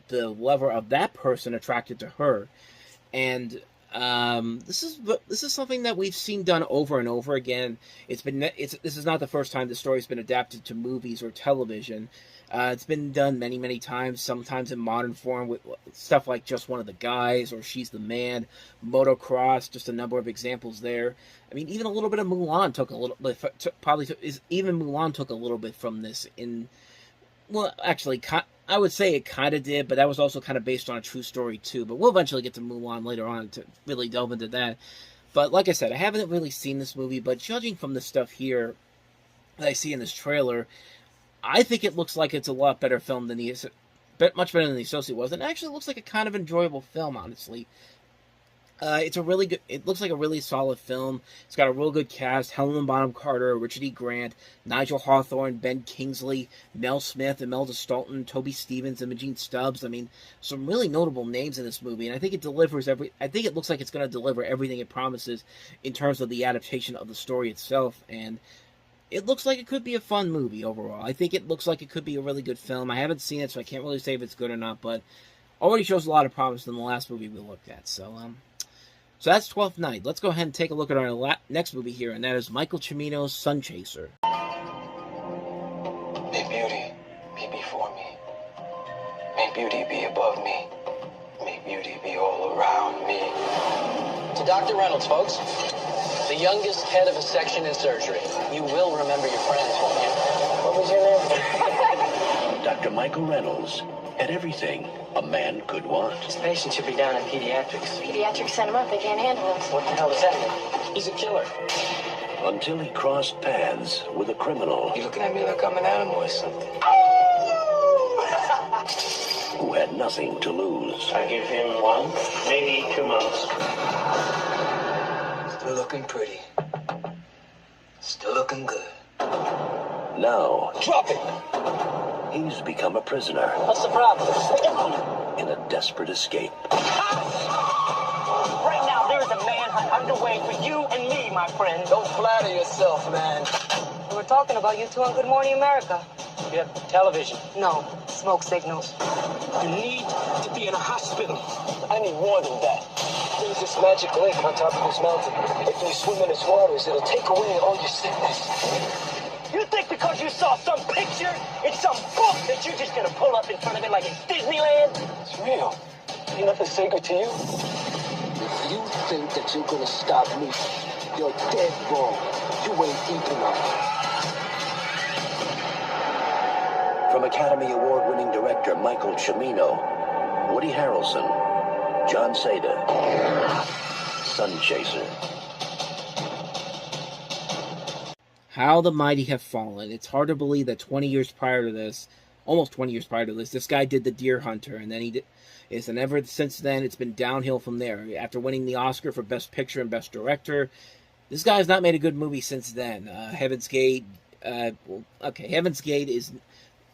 Speaker 4: the lover of that person attracted to her, and This is something that we've seen done over and over again. This is not the first time the story's been adapted to movies or television. It's been done many, many times, sometimes in modern form with stuff like Just One of the Guys or She's the Man, Motocross, just a number of examples there. I mean, even a little bit of Mulan took a little bit, even Mulan took a little bit from this well, actually, I would say it kind of did, but that was also kind of based on a true story too. But we'll eventually get to Mulan later on to really delve into that. But like I said, I haven't really seen this movie, but judging from the stuff here that I see in this trailer, I think it looks like it's a lot better film than much better than The Associate was. And it actually looks like a kind of enjoyable film, honestly. It's a really good. It looks like a really solid film. It's got a real good cast: Helena Bonham Carter, Richard E. Grant, Nigel Hawthorne, Ben Kingsley, Mel Smith, Imelda Staunton, Toby Stephens, Imogen Stubbs. I mean, some really notable names in this movie, and I think it delivers I think it looks like it's going to deliver everything it promises in terms of the adaptation of the story itself, and it looks like it could be a fun movie overall. I think it looks like it could be a really good film. I haven't seen it, so I can't really say if it's good or not, but already shows a lot of promise in the last movie we looked at. So that's 12th Night. Let's go ahead and take a look at our next movie here, and that is Michael Cimino's Sun Chaser.
Speaker 13: May beauty be before me. May beauty be above me. May beauty be all around me.
Speaker 1: To Dr. Reynolds, folks. The youngest head of a section in surgery. You will remember your friends, won't you? What was your name?
Speaker 21: Dr. Michael Reynolds had everything a man could want.
Speaker 1: This patient should be down in pediatrics.
Speaker 12: Pediatrics sent him up. They can't handle him.
Speaker 1: What the hell does that mean? He's a killer.
Speaker 21: Until he crossed paths with a criminal.
Speaker 13: You looking at me like I'm an animal or something?
Speaker 21: Who had nothing to lose.
Speaker 1: I give him 1, maybe 2 months.
Speaker 13: Still looking pretty. Still looking good.
Speaker 21: Now,
Speaker 1: Drop it!
Speaker 21: he's become a prisoner
Speaker 1: What's the problem?
Speaker 21: in a desperate escape.
Speaker 1: Right now, there is a manhunt underway for you and me, my friend.
Speaker 13: Don't flatter yourself, man.
Speaker 9: We were talking about you two on Good Morning America.
Speaker 1: You have television.
Speaker 9: No, smoke signals.
Speaker 1: You need to be in a hospital.
Speaker 13: I need more than that. There's this magic lake on top of this mountain. If you swim in its waters, it'll take away all your sickness.
Speaker 1: You think because you saw some picture in some book that you're just gonna pull up in front of it like it's Disneyland?
Speaker 13: It's real. Ain't nothing sacred to you. If you think that you're gonna stop me, you're dead wrong. You ain't deep enough.
Speaker 21: From Academy Award-winning director Michael Cimino, Woody Harrelson, John Seda, Sun Chaser.
Speaker 4: How the mighty have fallen. It's hard to believe that 20 years prior to this, almost 20 years prior to this guy did The Deer Hunter, and then and ever since then, it's been downhill from there. After winning the Oscar for Best Picture and Best Director, this guy has not made a good movie since then. Heaven's Gate, Heaven's Gate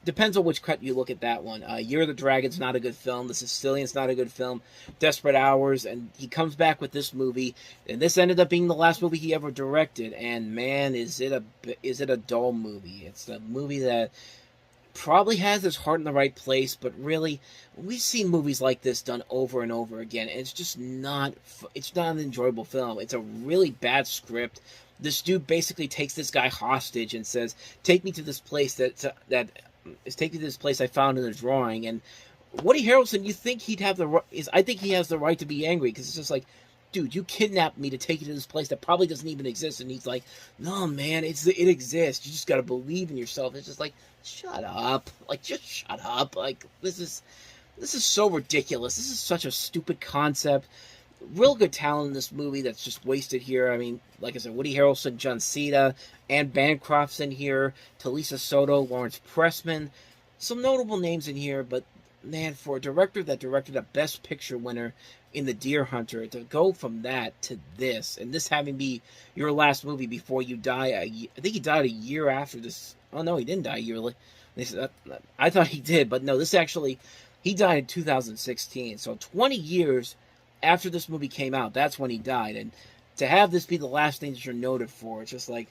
Speaker 4: depends on which cut you look at that one. Year of the Dragon's not a good film. The Sicilian's not a good film. Desperate Hours, and he comes back with this movie, and this ended up being the last movie he ever directed. And man, is it a dull movie? It's a movie that probably has his heart in the right place, but really, we've seen movies like this done over and over again, and it's just not. It's not an enjoyable film. It's a really bad script. This dude basically takes this guy hostage and says, "Take me to this place is taking this place I found in a drawing." And Woody Harrelson, you think he'd have I think he has the right to be angry, because it's just like, dude, you kidnapped me to take you to this place that probably doesn't even exist. And he's like, no, man, it exists. You just got to believe in yourself. It's just like, shut up. Like, just shut up. Like, this is so ridiculous. This is such a stupid concept. Real good talent in this movie that's just wasted here. I mean, like I said, Woody Harrelson, John Cena, Anne Bancroft's in here, Talisa Soto, Lawrence Pressman. Some notable names in here, but man, for a director that directed a Best Picture winner in The Deer Hunter, to go from that to this, and this having be your last movie before you die, I think he died a year after this. Oh no, he didn't die a year later. I thought he did, but no, he died in 2016, so 20 years after this movie came out, that's when he died. And to have this be the last thing that you're noted for, it's just like,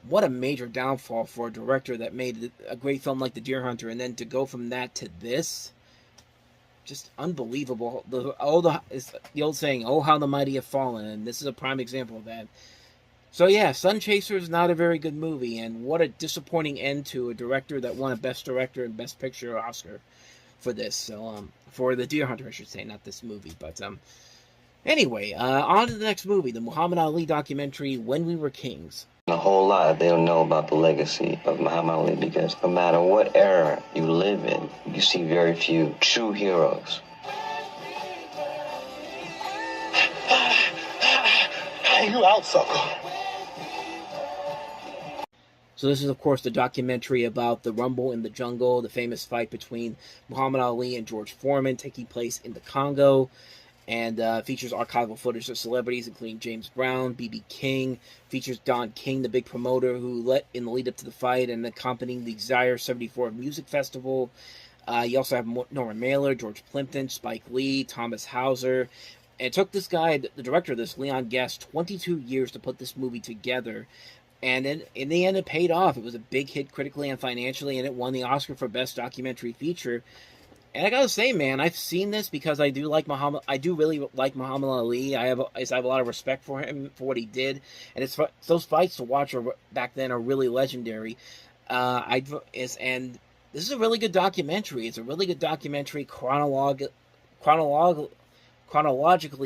Speaker 4: what a major downfall for a director that made a great film like The Deer Hunter, and then to go from that to this, just unbelievable. It's the old saying, "Oh, how the mighty have fallen," and this is a prime example of that. So yeah, Sun Chaser is not a very good movie, and what a disappointing end to a director that won a Best Director and Best Picture Oscar for this. So for the Deer Hunter, I should say, not this movie. But anyway, on to the next movie, the Muhammad Ali documentary, When We Were Kings.
Speaker 5: A whole lot they don't know about the legacy of Muhammad Ali, because no matter what era you live in, you see very few true heroes.
Speaker 7: Hey, you out, sucker.
Speaker 4: So this is, of course, the documentary about the Rumble in the Jungle, the famous fight between Muhammad Ali and George Foreman taking place in the Congo, and features archival footage of celebrities including James Brown, B.B. King, features Don King, the big promoter who in the lead up to the fight and accompanying the Desire 74 Music Festival. You also have Norman Mailer, George Plimpton, Spike Lee, Thomas Hauser. And it took this guy, the director of this, Leon Guest, 22 years to put this movie together. And in the end, it paid off. It was a big hit critically and financially, and it won the Oscar for Best Documentary Feature. And I gotta say, man, I've seen this because I do really like Muhammad Ali. I have a lot of respect for him for what he did, and those fights to watch back then are really legendary. And this is a really good documentary. It's a really good documentary, chronologically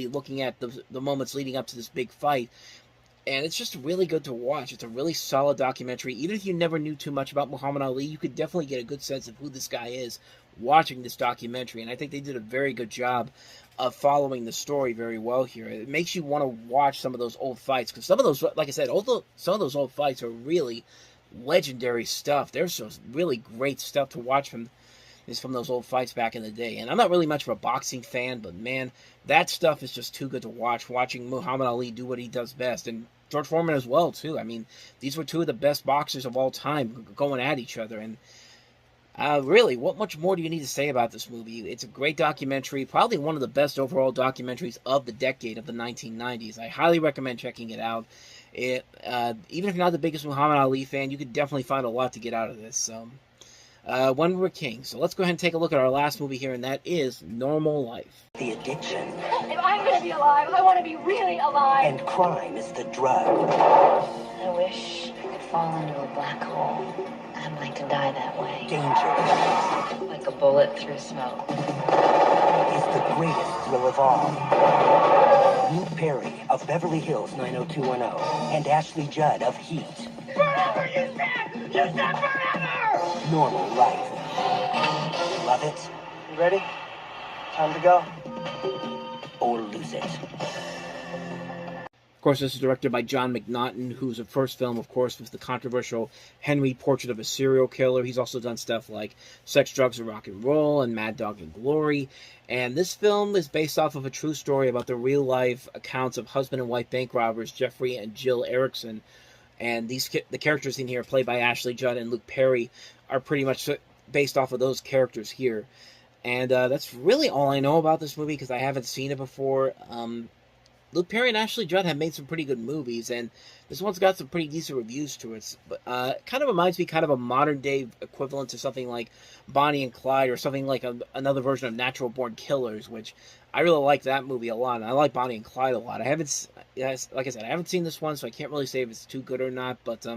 Speaker 4: looking at the moments leading up to this big fight. And it's just really good to watch. It's a really solid documentary. Even if you never knew too much about Muhammad Ali, you could definitely get a good sense of who this guy is watching this documentary. And I think they did a very good job of following the story very well here. It makes you want to watch some of those old fights. Because some of those, like I said, some of those old fights are really legendary stuff. There's some really great stuff to watch from those old fights back in the day. And I'm not really much of a boxing fan, but man, that stuff is just too good to watch. Watching Muhammad Ali do what he does best. And George Foreman as well, too. I mean, these were two of the best boxers of all time going at each other. And really, what much more do you need to say about this movie? It's a great documentary, probably one of the best overall documentaries of the decade of the 1990s. I highly recommend checking it out. Even if you're not the biggest Muhammad Ali fan, you could definitely find a lot to get out of this. When We Were Kings. So let's go ahead and take a look at our last movie here, and that is Normal Life.
Speaker 21: The addiction
Speaker 3: If I'm gonna be alive, I want to be really alive.
Speaker 21: and crime is the drug.
Speaker 11: I wish I could fall into a black hole. I'd like to die that way.
Speaker 21: Danger
Speaker 11: Like a bullet through smoke.
Speaker 21: is the greatest thrill of all. Luke Perry of Beverly Hills 90210 and Ashley Judd of Heat.
Speaker 3: Forever, you said! You said forever!
Speaker 21: Normal Life. Love it
Speaker 10: You ready? Time to go.
Speaker 21: or lose it.
Speaker 4: Of course, this is directed by John McNaughton, whose first film, of course, was the controversial Henry Portrait of a Serial Killer. He's also done stuff like Sex, Drugs, and Rock and Roll and Mad Dog and Glory. And this film is based off of a true story about the real-life accounts of husband and wife bank robbers Jeffrey and Jill Erickson. And the characters in here, played by Ashley Judd and Luke Perry, are pretty much based off of those characters here. And that's really all I know about this movie because I haven't seen it before. Luke Perry and Ashley Judd have made some pretty good movies, and this one's got some pretty decent reviews to it. But kind of reminds me kind of a modern-day equivalent to something like Bonnie and Clyde or something like another version of Natural Born Killers, which I really like that movie a lot, and I like Bonnie and Clyde a lot. Like I said, I haven't seen this one, so I can't really say if it's too good or not, but I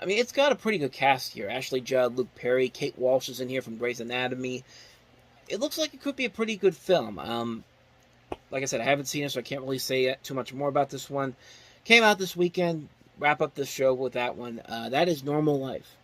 Speaker 4: mean, it's got a pretty good cast here. Ashley Judd, Luke Perry, Kate Walsh is in here from Grey's Anatomy. It looks like it could be a pretty good film. Like I said, I haven't seen it, so I can't really say too much more about this one. Came out this weekend. Wrap up the show with that one. That is Normal Life.